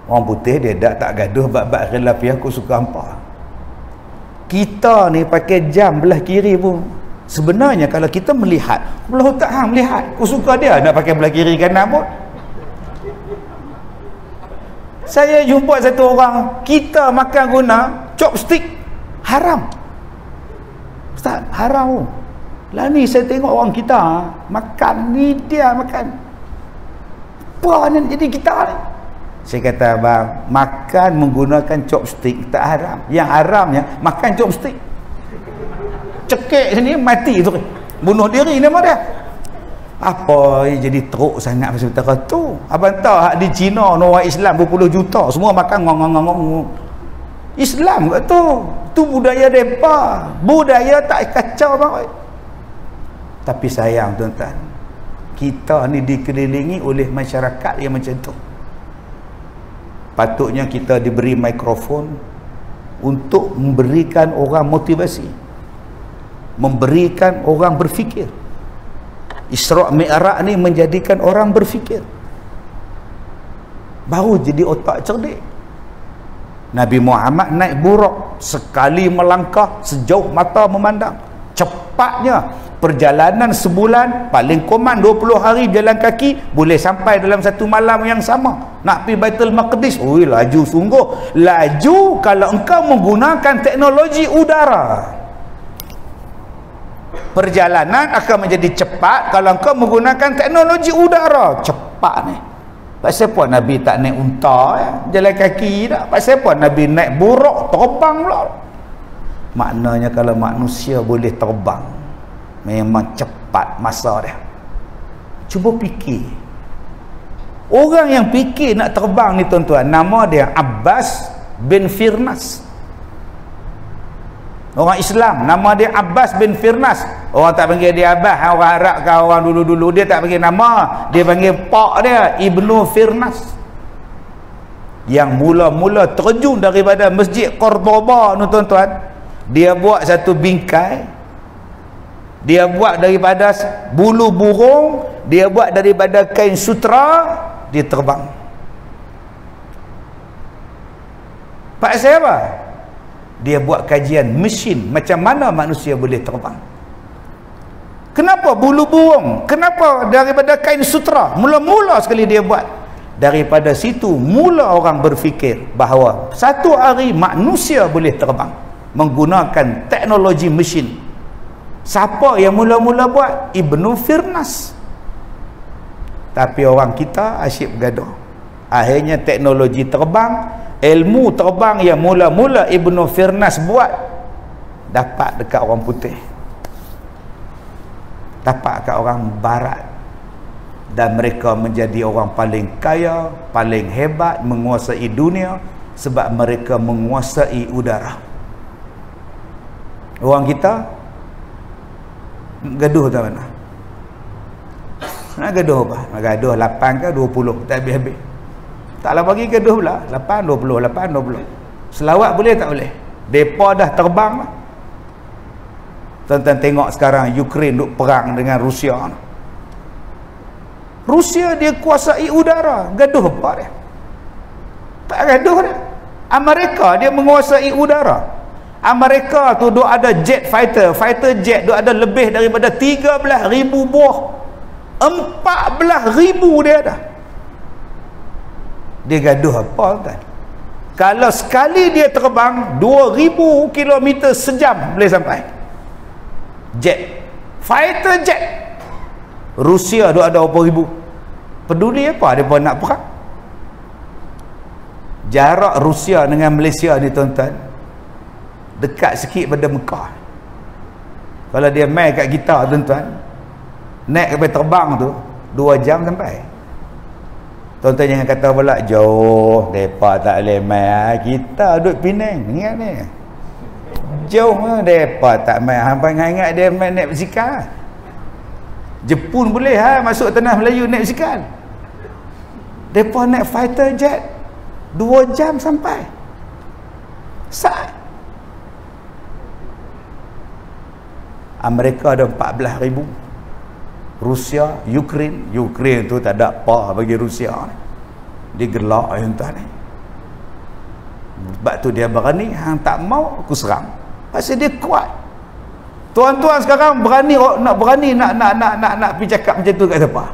Orang putih dia tak gaduh bab-bab khilafiyah aku suka hampa. Kita ni pakai jam belah kiri pun sebenarnya kalau kita melihat belah otak hang melihat, aku suka dia nak pakai belah kiri kanan pun. Saya jumpa satu orang, kita makan guna chopstick haram. Ustaz, haram. Lah ni saya tengok orang kita makan ni, dia makan. Apa ni jadi kita ni? Saya kata, bang, makan menggunakan chopstick tak haram. Yang haramnya makan chopstick. Cekik sini mati tu. Bunuh diri nama dia. Apa jadi teruk sangat pasal perkara tu? Abang tahu hak di China orang Islam berpuluh juta semua makan ngong-ngong. Islam kat tu. Tu budaya depa. Budaya tak kacau bang. Tapi sayang tuan-tuan, kita ni dikelilingi oleh masyarakat yang macam tu. Patutnya kita diberi mikrofon untuk memberikan orang motivasi, memberikan orang berfikir. Isra' Mi'raj ni menjadikan orang berfikir, baru jadi otak cerdik. Nabi Muhammad naik buruk, sekali melangkah sejauh mata memandang. Cepatnya perjalanan sebulan, paling koman 20 hari berjalan kaki, boleh sampai dalam satu malam yang sama. Nak pergi Baitul Maqdis, oi laju sungguh. Laju kalau engkau menggunakan teknologi udara. Perjalanan akan menjadi cepat kalau engkau menggunakan teknologi udara. Cepat ni. Pasal apa Nabi tak naik unta jalan kaki tak? Pasal apa Nabi naik buruk terbang pula? Maknanya kalau manusia boleh terbang, memang cepat masa dia. Cuba fikir. Orang yang fikir nak terbang ni tuan-tuan, nama dia Abbas bin Firnas. Orang Islam, nama dia Abbas bin Firnas. Orang tak panggil dia Abbas, orang Arab ke orang dulu-dulu dia tak panggil nama, dia panggil pak dia Ibnu Firnas. Yang mula-mula terjun daripada Masjid Cordoba tu tuan-tuan, dia buat satu bingkai, dia buat daripada bulu burung, dia buat daripada kain sutra, dia terbang. Pak saya apa? Dia buat kajian mesin macam mana manusia boleh terbang. Kenapa bulu burung? Kenapa daripada kain sutra? Mula-mula sekali dia buat. Daripada situ mula orang berfikir bahawa satu hari manusia boleh terbang menggunakan teknologi mesin. Siapa yang mula-mula buat? Ibnu Firnas. Tapi orang kita asyik bergaduh. Akhirnya teknologi terbang, ilmu terbang yang mula-mula Ibnu Firnas buat dapat dekat orang putih, dapat dekat orang barat, dan mereka menjadi orang paling kaya, paling hebat, menguasai dunia sebab mereka menguasai udara. Orang kita gaduh tak mana? Nak gaduh apa? Nak gaduh 8 ke 20 tak habis-habis. Taklah bagi gaduh pula 8 20 8 20. Selawat boleh tak boleh? Depa dah terbang lah. Tuan-tuan tengok sekarang Ukraine duk perang dengan Rusia. Rusia dia kuasai udara, gaduh apa dia? Tak gaduh dia. Amerika dia menguasai udara. Amerika tu duk ada jet fighter jet duk ada lebih daripada 13,000 buah. 14,000 dia ada. Dia gaduh apa tuan? Kalau sekali dia terbang 2,000 km sejam boleh sampai. Jet. Fighter jet. Rusia duk ada berapa ribu. Peduli apa dia pun nak perang. Jarak Rusia dengan Malaysia ni tuan-tuan dekat sikit pada Mekah. Kalau dia main kat kita tuan-tuan, naik kapal terbang tu 2 jam sampai. Tuan-tuan jangan kata pula jauh, depa tak boleh main. Kita duduk Penang, ingat ni. Jauh depa tak main. Hampa ingat dia main naik basikal. Jepun boleh masuk tanah Melayu naik basikal. Depa naik fighter jet 2 jam sampai. Saat Amerika ada 14,000. Rusia, Ukraine tu tak ada apa bagi Rusia ni. Dia gelak yang tuan ni. Sebab tu dia berani, hang tak mau aku serang. Pasal dia kuat. Tuan-tuan sekarang nak pergi cakap macam tu kat siapa?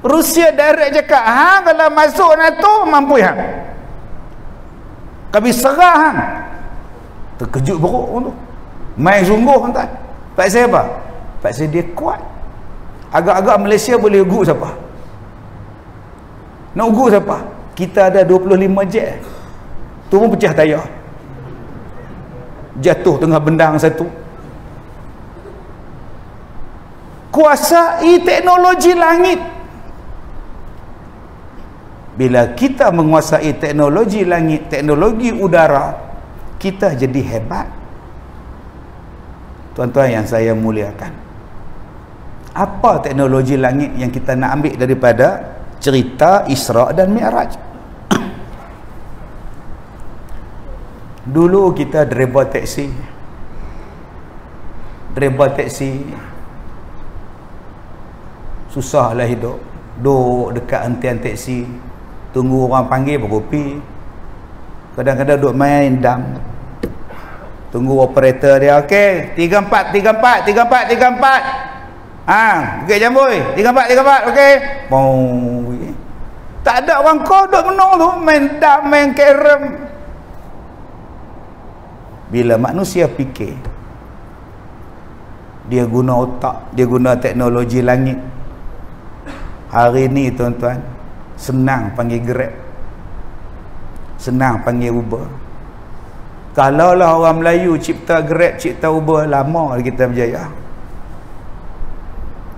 Rusia direct cakap, kalau masuk NATO mampu hang. Kami serah hang. Terkejut beruk orang tu. Main sungguh tuan. Pasal apa? Pasal dia kuat. Agak-agak Malaysia boleh ugut siapa? Nak ugut siapa? Kita ada 25 jet. Tu pun pecah tayar. Jatuh tengah bendang satu. Kuasai teknologi langit. Bila kita menguasai teknologi langit, teknologi udara, kita jadi hebat. Tuan-tuan yang saya muliakan, apa teknologi langit yang kita nak ambil daripada cerita Isra' dan Mi'raj? Dulu kita driver taksi susahlah hidup, duduk dekat hentian taksi, tunggu orang panggil berkopi, kadang-kadang duduk main dam, tunggu operator dia, okey 34 okey jamboi 34 okey, tak ada orang kau duduk menung tu main dam, main carrom. Bila manusia fikir, dia guna otak, dia guna teknologi langit. Hari ni tuan-tuan, senang panggil Grab, senang panggil Uber. Kalaulah orang Melayu cipta Grab, cipta Uber, lama kita berjaya.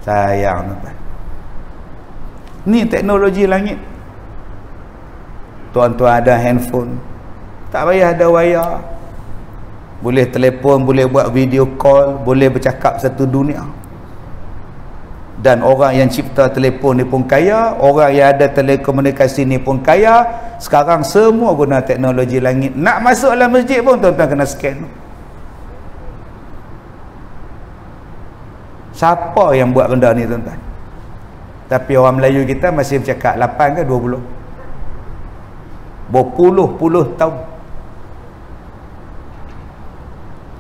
Sayang tuan-tuan. Ni teknologi langit. Tuan-tuan ada handphone, tak payah ada wayar, boleh telefon, boleh buat video call, boleh bercakap satu dunia. Dan orang yang cipta telefon ni pun kaya, orang yang ada telekomunikasi ni pun kaya. Sekarang semua guna teknologi langit. Nak masuk dalam masjid pun tuan-tuan kena scan. Siapa yang buat benda ni tuan-tuan? Tapi orang Melayu kita masih bercakap 8 ke 20, berpuluh-puluh tahun.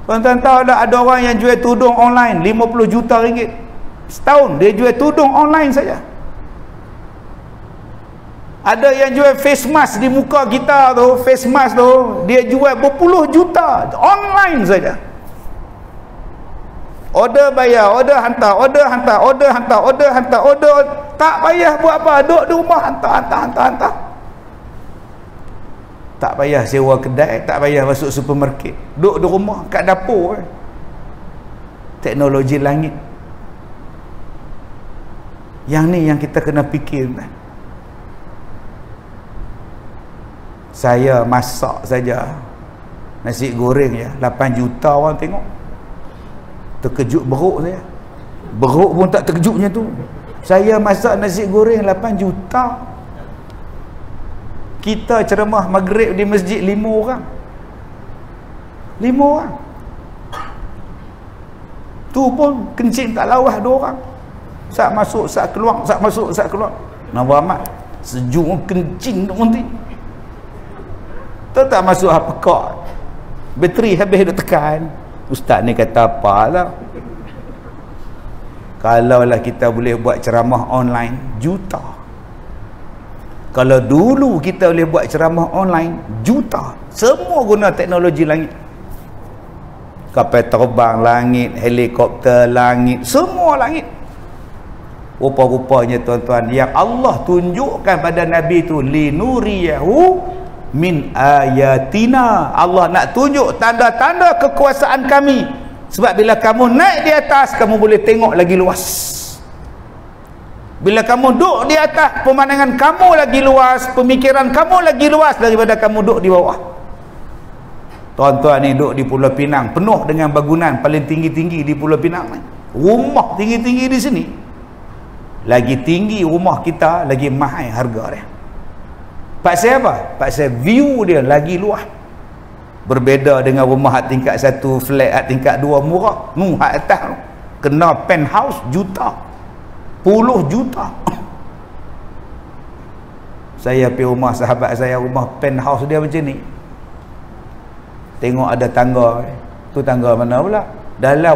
Tuan-tuan tahu tak, ada orang yang jual tudung online 50 juta ringgit setahun, dia jual tudung online saja. Ada yang jual face mask di muka kita tu, face mask tu dia jual berpuluh juta online saja. Order bayar, order hantar, order hantar, order hantar, order hantar, order, tak payah buat apa, duduk di rumah hantar. Tak payah sewa kedai, tak payah masuk supermarket, duduk di rumah kat dapur. Teknologi langit. Yang ni yang kita kena fikir. Saya masak saja nasi goreng ya, 8 juta orang tengok. Terkejut beruk saya. Beruk pun tak terkejutnya tu. Saya masak nasi goreng 8 juta. Kita ceramah maghrib di masjid 5 orang. 5 orang. Tu pun kencing tak lawas 2 orang. Saat masuk, saat keluar, saat masuk, saat keluar. Nama amat sejuk kencing tak berhenti. Tak masuk apa kok. Bateri habis duk tekan. Ustaz ni kata apalah. Kalaulah kita boleh buat ceramah online, juta. Kalau dulu kita boleh buat ceramah online, juta. Semua guna teknologi langit. Kapal terbang langit, helikopter langit, semua langit. Rupa-rupanya tuan-tuan, yang Allah tunjukkan pada Nabi tu, linuriyahu min ayatina. Allah nak tunjuk tanda-tanda kekuasaan kami. Sebab bila kamu naik di atas, kamu boleh tengok lagi luas. Bila kamu duduk di atas, pemandangan kamu lagi luas, pemikiran kamu lagi luas daripada kamu duduk di bawah. Tuan-tuan ni duduk di Pulau Pinang, penuh dengan bangunan paling tinggi-tinggi di Pulau Pinang ni. Rumah tinggi-tinggi di sini. Lagi tinggi rumah kita, lagi mahal harga dia. Pasal apa? Pasal view dia lagi luas. Berbeza dengan rumah hak tingkat 1, flat hak tingkat 2 murah. Hak atas kena penthouse juta, puluh juta. Saya pergi rumah sahabat saya, rumah penthouse dia macam ni. tengok ada tangga. Tu tangga mana pula? Dalam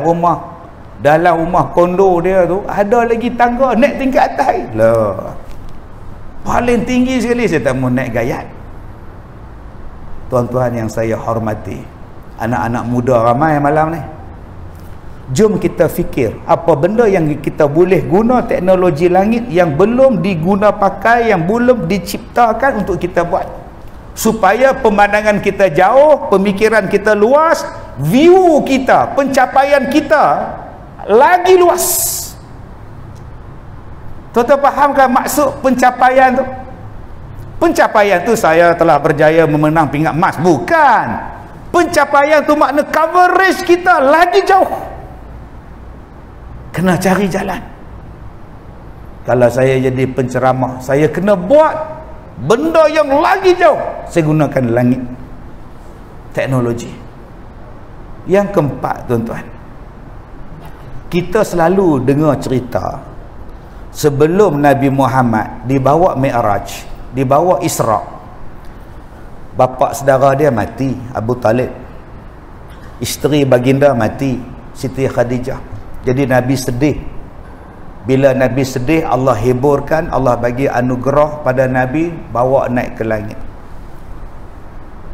rumah kondo dia tu ada lagi tangga naik tingkat atas. Lah. Paling tinggi sekali, saya tak mau naik gayat. Tuan-tuan yang saya hormati, anak-anak muda ramai malam ni, jom kita fikir apa benda yang kita boleh guna teknologi langit yang belum diguna pakai, yang belum diciptakan untuk kita buat, supaya pemandangan kita jauh, pemikiran kita luas, view kita, pencapaian kita lagi luas. Tuan-tuan fahamkan maksud pencapaian tu? Pencapaian tu saya telah berjaya memenang pingat emas, bukan. Pencapaian tu makna coverage kita lagi jauh. Kena cari jalan. Kalau saya jadi penceramah, saya kena buat benda yang lagi jauh. Saya gunakan langit, teknologi. Yang keempat, tuan-tuan, kita selalu dengar cerita sebelum Nabi Muhammad dibawa Mi'raj, dibawa Isra, bapa saudara dia mati, Abu Talib. Isteri baginda mati, Siti Khadijah. Jadi Nabi sedih. Bila Nabi sedih, Allah hiburkan, Allah bagi anugerah pada Nabi, bawa naik ke langit.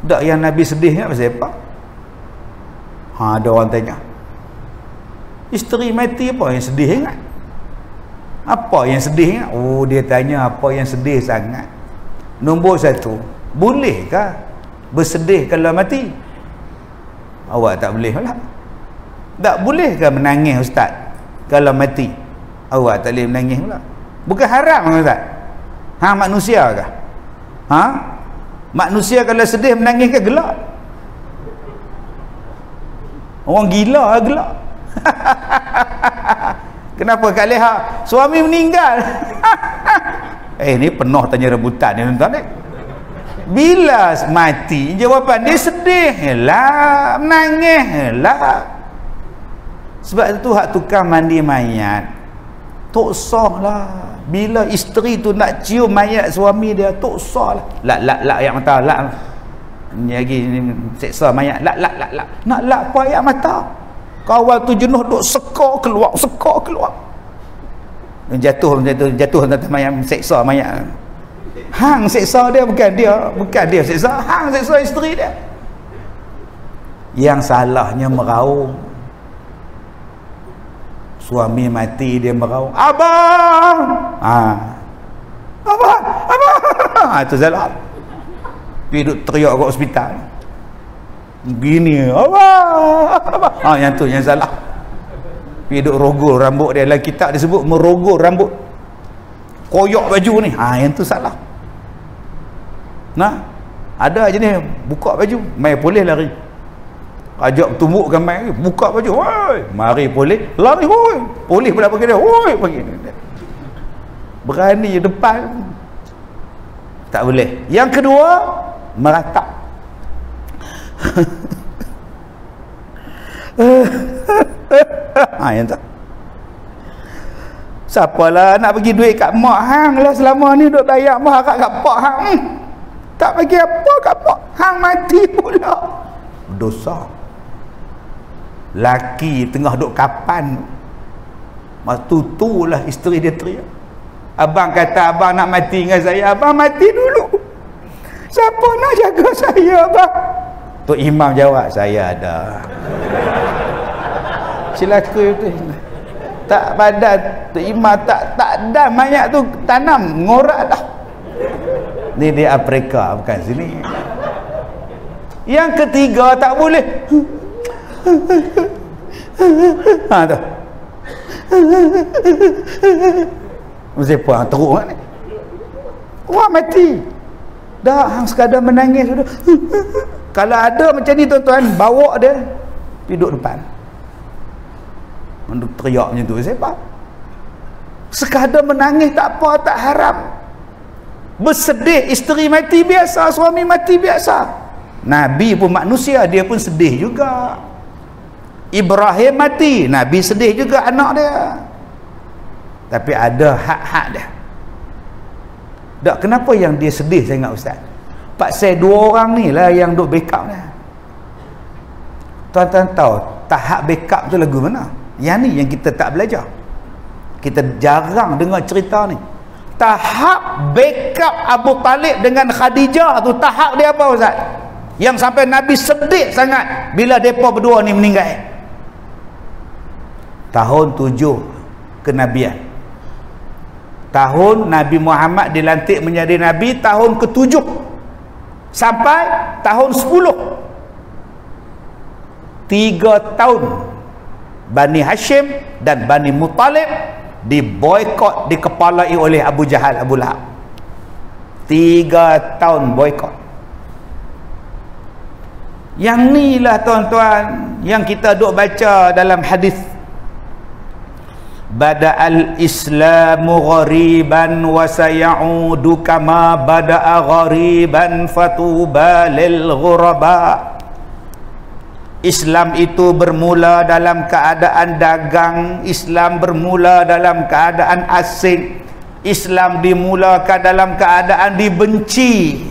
Tak yang Nabi sedih ni pasal apa? Ada orang tanya, isteri mati apa yang sedih ingat? Apa yang sedih ingat? Oh, dia tanya apa yang sedih sangat. Nombor satu, bolehkah bersedih kalau mati? Awak tak boleh lah. Tak bolehkah menangis ustaz kalau mati? Awak tak boleh menangis pula. Bukan haram ustaz? Manusia kah? Manusia kalau sedih menangis ke gelak? Orang gila gelak. Kenapa Kak Leha? Suami meninggal. Ni penuh tanya rebutan ni tuan-tuan. Bila mati, jawapan dia sedih lah, menangis lah. Sebab itu hak tukang mandi mayat tok sah lah. Bila isteri tu nak cium mayat suami dia, tok sah lah. Lak ayat mata, lak ni lagi seksa mayat, lak nak lak apa ayat mata. Kawan tu jenuh duk sekor keluar jatuh atas mayat, seksa mayat. Hang seksa dia, bukan dia seksa, hang seksa isteri dia. Yang salahnya meraung. Suami mati dia meraung, abang, abang, itu salah. Pergi duk teriak kat hospital gini, abang, yang tu yang salah. Pergi duk rogol rambut dia. Dalam kitab disebut merogol rambut, koyak baju ni, yang tu salah. Nah, ada je ni buka baju, mai boleh lari. Ajak tumbukkan mai, buka baju, woi, mari polis, lari, woi, polis pula pergi dia, woi, pergi. Berani depan, tak boleh. Yang kedua, meratap. Yang tak. Siapalah nak bagi duit kat mak hang lah, selama ni duk bayar mak kat pak hang. Tak bagi apa kat mak hang, mati pula. Dosa. Laki tengah duk kapan, masa tu lah isteri dia teriak, abang kata abang nak mati dengan saya, abang mati dulu, siapa nak jaga saya abang? Tok Imam jawab, saya ada. Celaka tu tak padan. Tok Imam tak ada mayat tu tanam ngorak dah. Ni di Afrika, bukan sini. Yang ketiga, tak boleh. Tu. Mesti puang teruk kan ni. Wah, mati. Dah hang sekadar menangis sudah. Kalau ada macam ni tuan-tuan, bawa dia duduk depan. Manduk teriak macam tu, siapa? Sekadar menangis tak apa, tak haram. Bersedih, isteri mati biasa, suami mati biasa. Nabi pun manusia, dia pun sedih juga. Ibrahim mati, Nabi sedih juga anak dia. Tapi ada hak-hak dia. Tak, kenapa yang dia sedih sangat ustaz? Pasal dua orang ni lah yang duk backup dia. Tuan-tuan tahu tahap backup tu lagu mana? Yang ni yang kita tak belajar. Kita jarang dengar cerita ni. Tahap backup Abu Talib dengan Khadijah tu, tahap dia apa Ustaz? Yang sampai Nabi sedih sangat bila mereka berdua ni meninggal. Tahun 7 kenabian. Tahun Nabi Muhammad dilantik menjadi Nabi tahun ke-7 sampai tahun 10. 3 tahun Bani Hashim dan Bani Muttalib diboykot, dikepalai oleh Abu Jahal, Abu Lahab. 3 tahun boykot. Yang ni lah tuan-tuan yang kita duk baca dalam hadis, bada'al islamu ghariban wa sayaudu kama bada'a ghariban fatuba lil ghuraba. Islam itu bermula dalam keadaan dagang, Islam bermula dalam keadaan asing, Islam dimulakan dalam keadaan dibenci.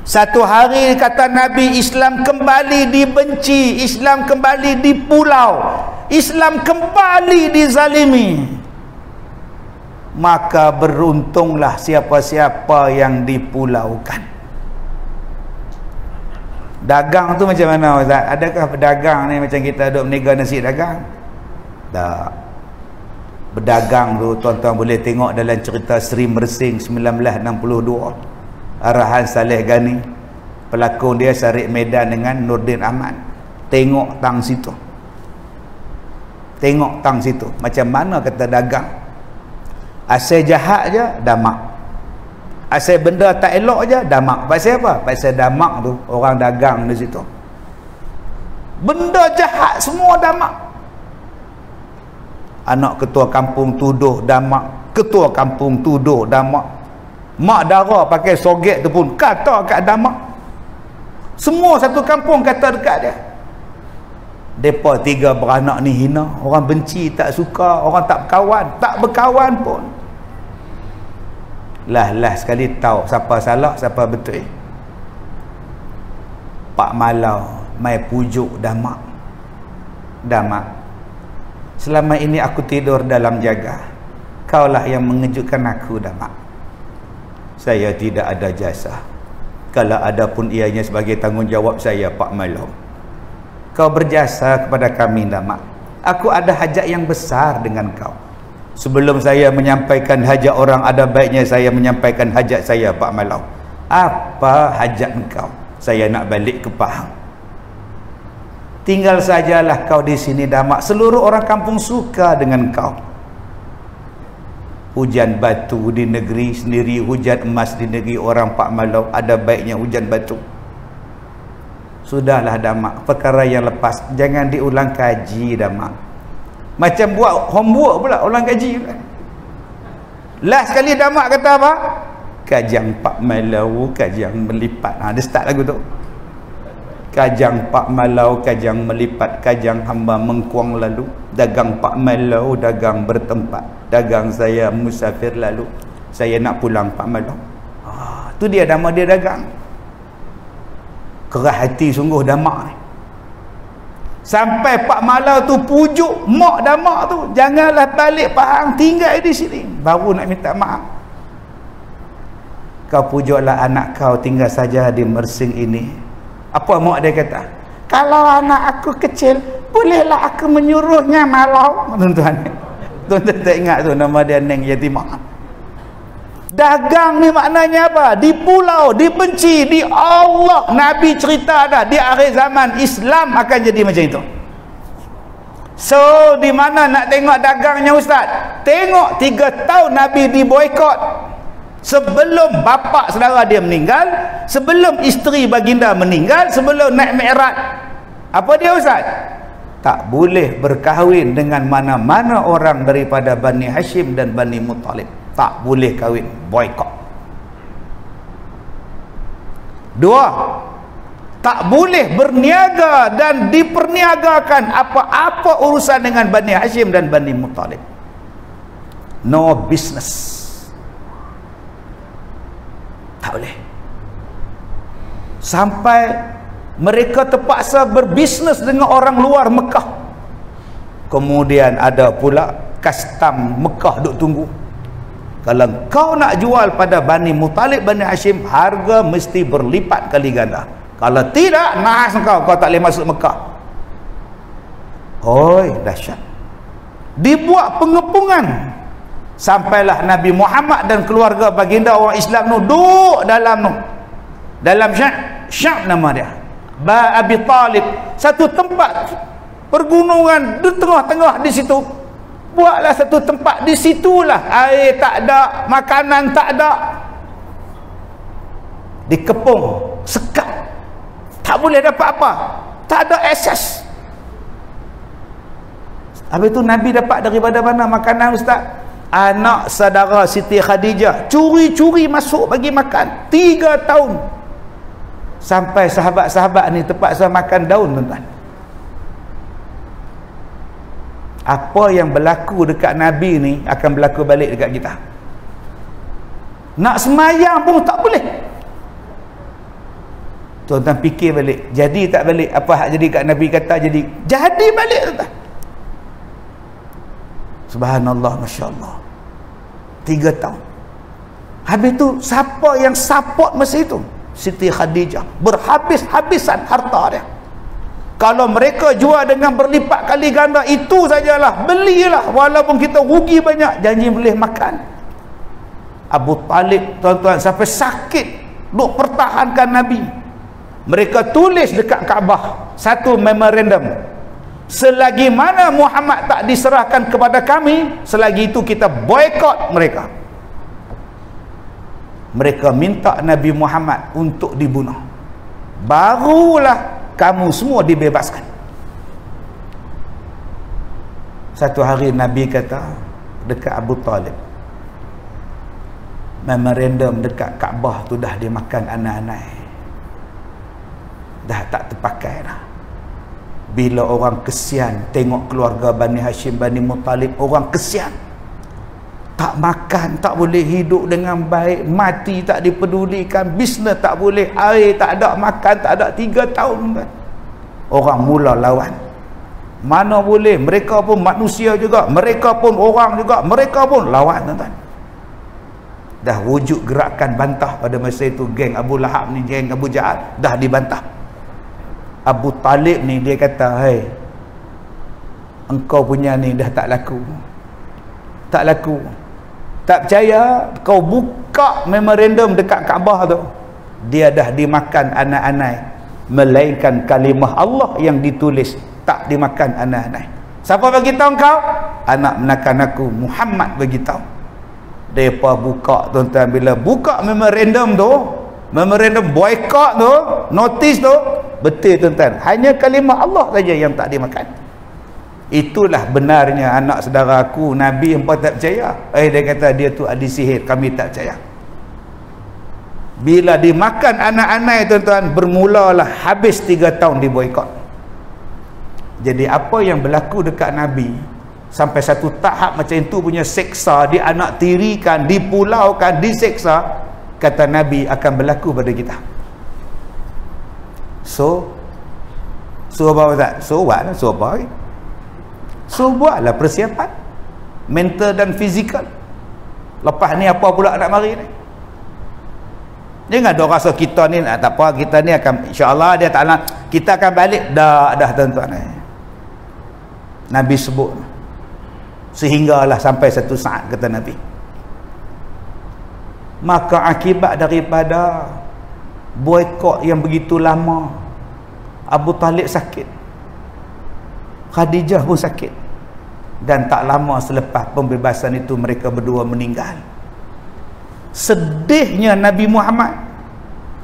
Satu hari kata Nabi, Islam kembali dibenci, Islam kembali dipulau, Islam kembali dizalimi. Maka beruntunglah siapa-siapa yang dipulaukan. Dagang tu macam mana Ustaz? Adakah pedagang ni macam kita duk meniaga nasi dagang? Tak. Berdagang tu tuan-tuan boleh tengok dalam cerita Seri Mersing 1962. Arahan Saleh Ghani. Pelakon dia Syarif Medan dengan Nurdin Ahmad. Tengok tang situ. Tengok tang situ. Macam mana kata dagang. Asal jahat je damak. Asal benda tak elok je damak. Pasal apa? Pasal damak tu orang dagang di situ. Benda jahat semua damak. Anak ketua kampung tuduh damak, ketua kampung tuduh damak. Mak dara pakai soget tu pun kata kat damak. Semua satu kampung kata dekat dia. Depa 3 beranak ni hina. Orang benci, tak suka, orang tak berkawan, tak berkawan pun. Lah sekali tahu siapa salah, siapa betul. Pak Malau mai pujuk damak. Damak, selama ini aku tidur dalam jaga. Kaulah yang mengejutkan aku damak. Saya tidak ada jasa. Kalau ada pun ianya sebagai tanggungjawab saya Pak Malau. Kau berjasa kepada kami damak. Aku ada hajat yang besar dengan kau. Sebelum saya menyampaikan hajat orang, ada baiknya saya menyampaikan hajat saya Pak Malau. Apa hajat engkau? Saya nak balik ke Pahang. Tinggal sajalah kau di sini damak. Seluruh orang kampung suka dengan kau. Hujan batu di negeri sendiri, hujan emas di negeri orang Pak Malau. Ada baiknya hujan batu. Sudahlah damak, perkara yang lepas jangan diulang kaji damak. Macam buat homework pula, ulang kaji pula. Last sekali damak kata apa? Kajang Pak Malau, kajang melipat. Dia start lagu tu. Kajang Pak Malau, kajang melipat, kajang hamba mengkuang lalu. Dagang Pak Malau, dagang bertempat. Dagang saya musafir lalu. Saya nak pulang Pak Malau. Tu dia nama dia dagang. Kerah hati sungguh damak ni. Sampai Pak Malau tu pujuk mak damak tu, janganlah balik Pahang, tinggal di sini. Baru nak minta maaf. Kau pujuklah anak kau tinggal saja di Mersing ini. Apa mak dia kata? Kalau anak aku kecil, bolehlah aku menyuruhnya Malau. Tuan-tuan tak ingat tu nama dia Neng Yatimah. Dagang ni maknanya apa? Di pulau, dibenci, di Allah. Nabi cerita dah, di akhir zaman Islam akan jadi macam itu. So, di mana nak tengok dagangnya Ustaz? Tengok 3 tahun Nabi diboykot. Sebelum bapa saudara dia meninggal, sebelum isteri baginda meninggal, sebelum naik Mi'raj. Apa dia Ustaz? Tak boleh berkahwin dengan mana-mana orang daripada Bani Hashim dan Bani Muttalib. Tak boleh kahwin, boykot. 2, tak boleh berniaga dan diperniagakan apa-apa urusan dengan Bani Hashim dan Bani Muttalib. No business. Tak boleh. Sampai Mereka terpaksa berbisnes dengan orang luar Mekah. Kemudian ada pula custom Mekah duk tunggu. Kalau kau nak jual pada Bani Muttalib, Bani Hashim, harga mesti berlipat kali ganda. Kalau tidak, nahas kau tak boleh masuk Mekah. Oi, dahsyat. Dibuat pengepungan. Sampailah Nabi Muhammad dan keluarga baginda orang Islam tu duduk dalam Syam nama dia, Abi Talib, satu tempat pergunungan di tengah-tengah di situ. Buatlah satu tempat di situlah, air tak ada, makanan tak ada, dikepung, sekat, tak boleh dapat apa, tak ada akses. Habis itu Nabi dapat daripada mana makanan, ustaz? Anak saudara Siti Khadijah curi-curi masuk bagi makan 3 tahun, sampai sahabat-sahabat ni terpaksa makan daun, tuan-tuan. Apa yang berlaku dekat Nabi ni akan berlaku balik dekat kita. Nak semayang pun tak boleh. Tuan-tuan fikir balik, jadi tak balik apa hak jadi kat Nabi kata jadi balik, tuan-tuan. Subhanallah, Masya Allah. 3 tahun. Habis tu siapa yang support masa itu? Siti Khadijah. Berhabis-habisan harta dia. Kalau mereka jual dengan berlipat kali ganda, itu sajalah, belilah, walaupun kita rugi banyak, janji boleh makan. Abu Talib, tuan-tuan, sampai sakit duk pertahankan Nabi. Mereka tulis dekat Kaabah satu memorandum, selagi mana Muhammad tak diserahkan kepada kami, selagi itu kita boikot mereka. Mereka minta Nabi Muhammad untuk dibunuh, barulah kamu semua dibebaskan. Satu hari Nabi kata dekat Abu Talib, memorandum dekat Kaabah tu dah dimakan anak-anak, dah tak terpakai dah. Bila orang kesian tengok keluarga Bani Hashim, Bani Muttalib, orang kesian, tak makan, tak boleh hidup dengan baik, mati tak dipedulikan, bisnes tak boleh, air tak ada, makan tak ada, 3 tahun kan. Orang mula lawan. Mana boleh, mereka pun manusia juga, mereka pun orang juga, mereka pun lawan, tuan-tuan. Dah wujud gerakan bantah pada masa itu. Geng Abu Lahab ni, geng Abu Jahal dah dibantah. Abu Talib ni dia kata, hei, engkau punya ni dah tak laku, tak laku, tak percaya, kau buka memorandum dekat Kaabah tu, dia dah dimakan anak-anak, melainkan kalimah Allah yang ditulis tak dimakan anak-anak. Siapa bagi tahu kau? Anak menakan aku, Muhammad bagi tahu. Depa buka, tuan-tuan, bila buka memorandum tu, memorandum boykot tu, notis tu, betul tuan-tuan, hanya kalimah Allah saja yang tak dimakan. Itulah benarnya anak saudara aku, Nabi hangpa tak percaya. Dia kata dia tu ahli sihir, kami tak percaya. Bila dimakan anak-anak, tuan-tuan, bermulalah habis 3 tahun diboikot. Jadi apa yang berlaku dekat Nabi sampai satu tahap macam itu punya seksa, dianak tirikan, dipulaukan, diseksa, kata Nabi akan berlaku pada kita. So apa tak? So what? So apa? So buatlah persiapan mental dan fizikal. Lepas ni apa pula nak mari ni? Jangan ada rasa kita ni tak apa, kita ni akan insya-Allah dia Taala kita akan balik dah tuan-tuan. Nabi sebut sehinggalah sampai satu saat, kata Nabi, maka akibat daripada boikot yang begitu lama, Abu Talib sakit, Khadijah pun sakit, dan tak lama selepas pembebasan itu mereka berdua meninggal. Sedihnya Nabi Muhammad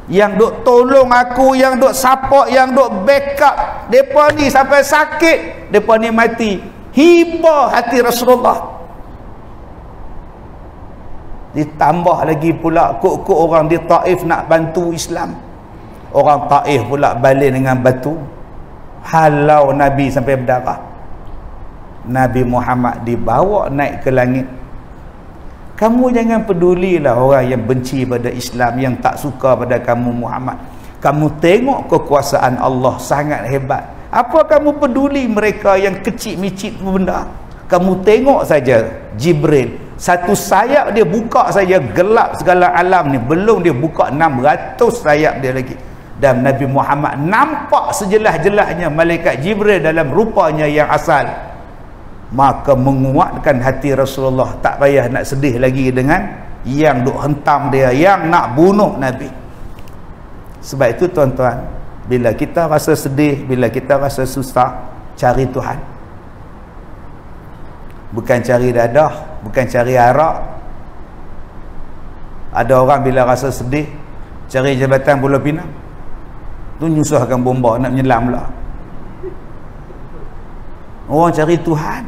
yang duk tolong aku, yang duk support, yang duk backup depa ni sampai sakit, depa ni mati, hibah hati Rasulullah. Ditambah lagi pula kok orang di Taif nak bantu Islam, orang Taif pula balik dengan batu halau Nabi sampai berdarah. Nabi Muhammad dibawa naik ke langit. Kamu jangan pedulilah orang yang benci pada Islam, yang tak suka pada kamu Muhammad. Kamu tengok kekuasaan Allah sangat hebat. Apa kamu peduli mereka yang kecil micit benda? Kamu tengok saja Jibril, satu sayap dia buka saja gelap segala alam ni, belum dia buka 600 sayap dia lagi. Dan Nabi Muhammad nampak sejelas-jelasnya malaikat Jibril dalam rupanya yang asal. Maka menguatkan hati Rasulullah, tak payah nak sedih lagi dengan yang duk hentam dia, yang nak bunuh Nabi. Sebab itu tuan-tuan, bila kita rasa sedih, bila kita rasa susah, cari Tuhan. Bukan cari dadah, bukan cari arak. Ada orang bila rasa sedih cari Jabatan Pulau Pinang, tu nyusahkan bomba nak menyelam pula. Orang cari Tuhan.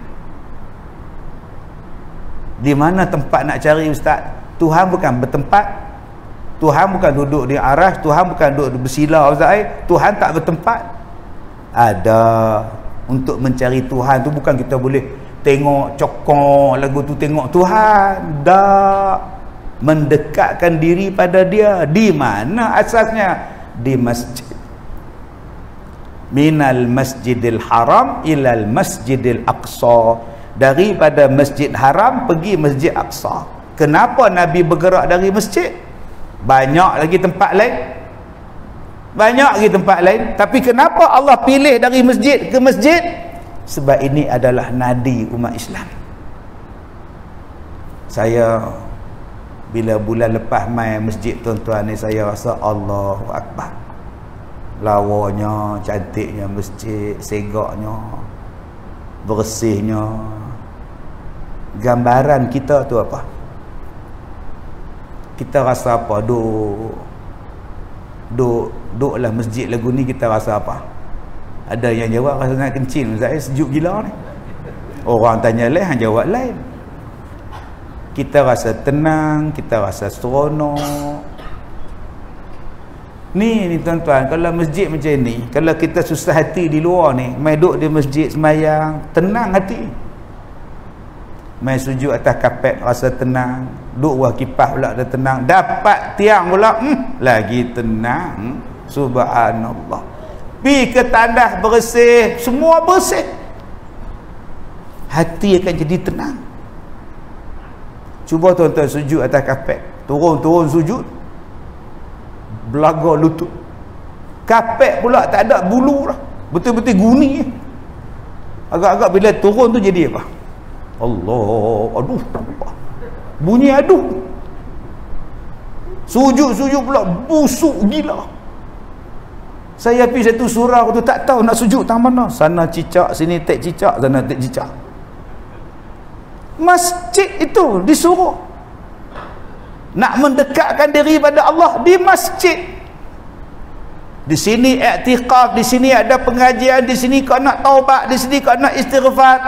Di mana tempat nak cari, ustaz? Tuhan bukan bertempat. Tuhan bukan duduk di aras, Tuhan bukan duduk bersila, ustaz. Tuhan tak bertempat. Ada. Untuk mencari Tuhan tu bukan kita boleh tengok cokong lagu tu tengok Tuhan. Tak. Mendekatkan diri pada dia. Di mana asasnya? Di masjid. Minal masjidil haram ilal masjidil aqsa. Daripada masjid haram pergi masjid aqsa. Kenapa Nabi bergerak dari masjid? Banyak lagi tempat lain. Banyak lagi tempat lain. Tapi kenapa Allah pilih dari masjid ke masjid? Sebab ini adalah nadi umat Islam. Saya bila bulan lepas main masjid tuan-tuan ni, saya rasa Allahu Akbar. Lawanya, cantiknya masjid, segaknya, bersihnya. Gambaran kita tu apa? Kita rasa apa? Duduklah masjid lagu ni, kita rasa apa? Ada yang jawab rasa nak kencing, saya sejuk gila ni. Orang tanya lain, hang jawab lain. Kita rasa tenang, kita rasa seronok. Ni tuan-tuan, kalau masjid macam ni, kalau kita susah hati di luar ni, mai duduk di masjid semayang, tenang hati. Mai sujud atas kapet rasa tenang, duduk bawah kipas pula dah tenang, dapat tiang pula lagi tenang. Subhanallah. Pi ke tandas bersih, semua bersih, hati akan jadi tenang. Cuba tuan-tuan sujud atas kapet, turun sujud, belaga lutut, kapet pula tak ada bulu lah, betul-betul guni. Agak-agak bila turun tu jadi apa? Allah, aduh, bunyi aduh. Sujud pula busuk gila. Saya pergi satu surau tu, tak tahu nak sujud tang mana. Sana cicak, sini tek cicak, sana tek cicak. Masjid itu disuruh nak mendekatkan diri pada Allah di masjid. Di sini i'tikaf, di sini ada pengajian, di sini kau nak taubat, di sini kau nak istighfar,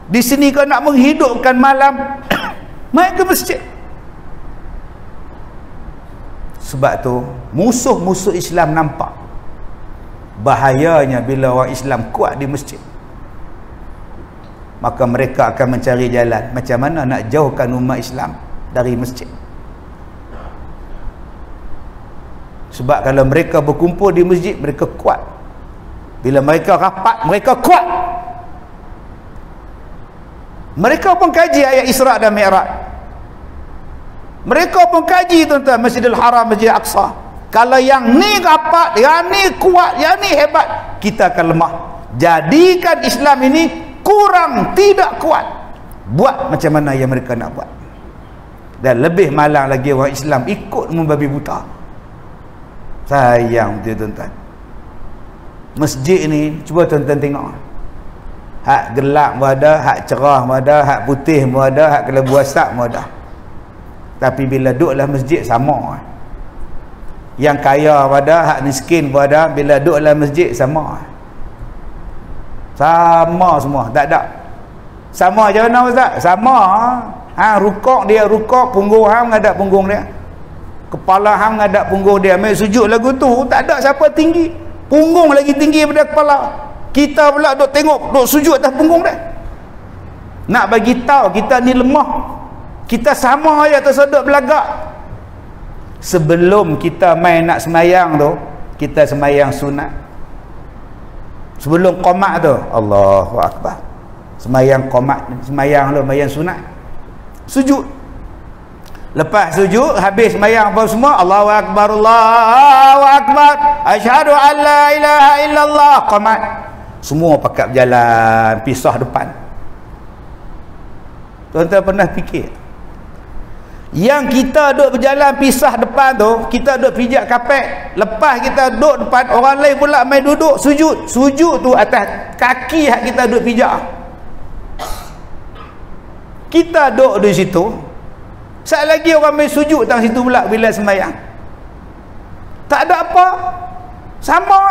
di sini kau nak menghidupkan malam. Mai ke masjid. Sebab tu musuh-musuh Islam nampak bahayanya bila orang Islam kuat di masjid. Maka mereka akan mencari jalan macam mana nak jauhkan umat Islam dari masjid. Sebab kalau mereka berkumpul di masjid, mereka kuat. Bila mereka rapat, mereka kuat. Mereka pun kaji ayat Isra' dan Mi'raj. Mereka pun kaji tuan-tuan Masjidil Haram, Masjid Aqsa. Kalau yang ni rapat, yang ni kuat, yang ni hebat, kita akan lemah. Jadikan Islam ini kurang, tidak kuat. Buat macam mana yang mereka nak buat. Dan lebih malang lagi orang Islam ikut membabi buta. Sayang betul tuan-tuan. Masjid ni, cuba tuan-tuan tengok. Hak gelap pun ada, hak cerah pun ada, hak putih pun ada, hak kelabu asap pun ada. Tapi bila duduklah masjid sama. Yang kaya pun ada, hak miskin pun ada, bila duduklah masjid sama. Sama semua, tak ada. Sama je mana ustaz? Sama. Rukuk dia rukuk, punggung hang ngadap punggung dia. Kepala hang ngadap punggung dia. Mai sujud lagu tu, tak ada siapa tinggi. Punggung lagi tinggi daripada kepala. Kita pula duk tengok, duk sujud atas punggung dia. Nak bagi tahu kita ni lemah. Kita sama aja tersedut belagak. Sebelum kita main nak semayang tu, kita sembahyang sunat. Sebelum qomat tu, Allahu Akbar. Sembahyang qomat, sembahyang sunat. Sujud. Lepas sujud, habis sembahyang apa semua, Allahu Akbar, Allahu Akbar, asyhadu an la ilaha illallah, qomat. Semua pakat berjalan, pisah depan. Tuan-tuan pernah fikir? Yang kita duduk berjalan pisah depan tu, kita duduk pijak kapek. Lepas kita duduk depan, orang lain pula main duduk sujud. Sujud tu atas kaki hak kita duduk pijak. Kita duduk di situ. Sekali lagi orang main sujud dalam situ pula bila sembahyang. Tak ada apa. Sama.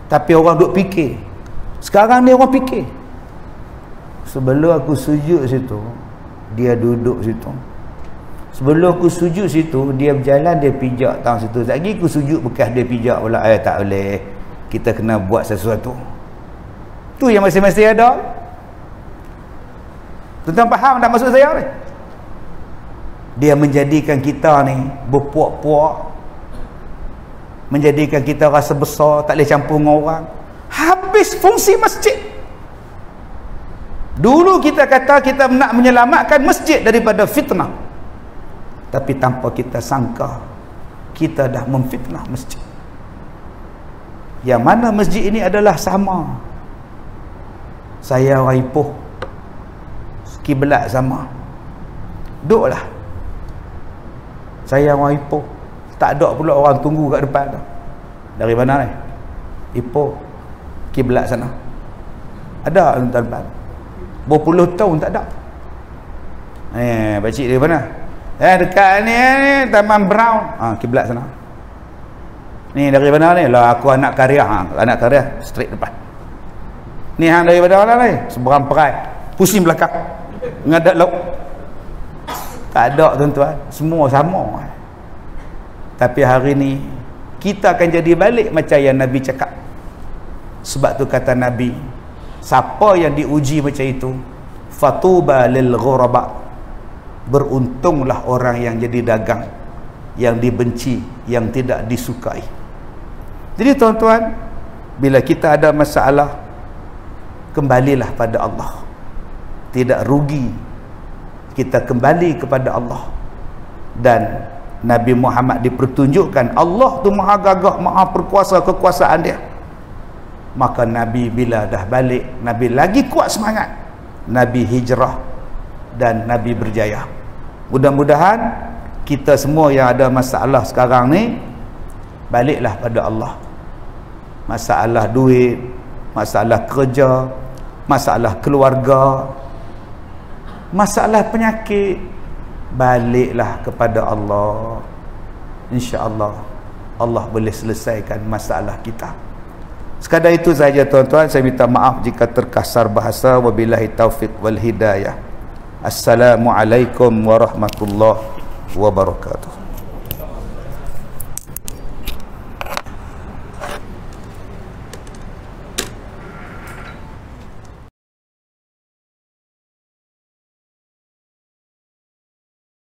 Tapi orang duduk fikir. Sekarang ni orang fikir. Sebelum aku sujud situ, dia duduk situ. Sebelum aku sujud situ, dia berjalan, dia pijak tang situ. Lagi aku sujud bekas dia pijak pula. Tak boleh. Kita kena buat sesuatu. Tu yang masing-masing ada. Tuan-tuan faham tak maksud saya ni? Dia menjadikan kita ni berpuak-puak. Menjadikan kita rasa besar, tak boleh campur dengan orang. Habis fungsi masjid. Dulu kita kata kita nak menyelamatkan masjid daripada fitnah. Tapi tanpa kita sangka, kita dah memfitnah masjid. Yang mana masjid ini adalah sama. Saya orang Ipoh, kiblat sama. Duduklah. Saya orang Ipoh. Tak ada pula orang tunggu kat depan tu. Dari mana ni? Ipoh. Kiblat sana. Ada tuan-tuan. Berpuluh tahun tak ada. Pakcik dari mana? Dekat ni Taman Brown. Kiblat sana. Ni dari mana ni? Lah aku anak karya. Anak karya straight depan. Ni hang dari mana ni? Seberang perai. Pusing belakang. Ngadak lauk. Tak ada tuan-tuan. Semua sama. Tapi hari ni kita akan jadi balik macam yang Nabi cakap. Sebab tu kata Nabi, siapa yang diuji macam itu, fatuba lil ghuraba, beruntunglah orang yang jadi dagang, yang dibenci, yang tidak disukai. Jadi tuan-tuan, bila kita ada masalah, kembalilah pada Allah. Tidak rugi kita kembali kepada Allah. Dan Nabi Muhammad dipertunjukkan Allah tu maha gagah, maha perkuasa, kekuasaan dia. Maka Nabi bila dah balik, Nabi lagi kuat semangat. Nabi hijrah dan Nabi berjaya. Mudah-mudahan kita semua yang ada masalah sekarang ni, baliklah pada Allah. Masalah duit, masalah kerja, masalah keluarga, masalah penyakit, baliklah kepada Allah. InsyaAllah Allah boleh selesaikan masalah kita. Sekadar itu saja tuan-tuan. Saya minta maaf jika terkasar bahasa. Wabillahi taufiq wal hidayah. Assalamualaikum warahmatullahi wabarakatuh.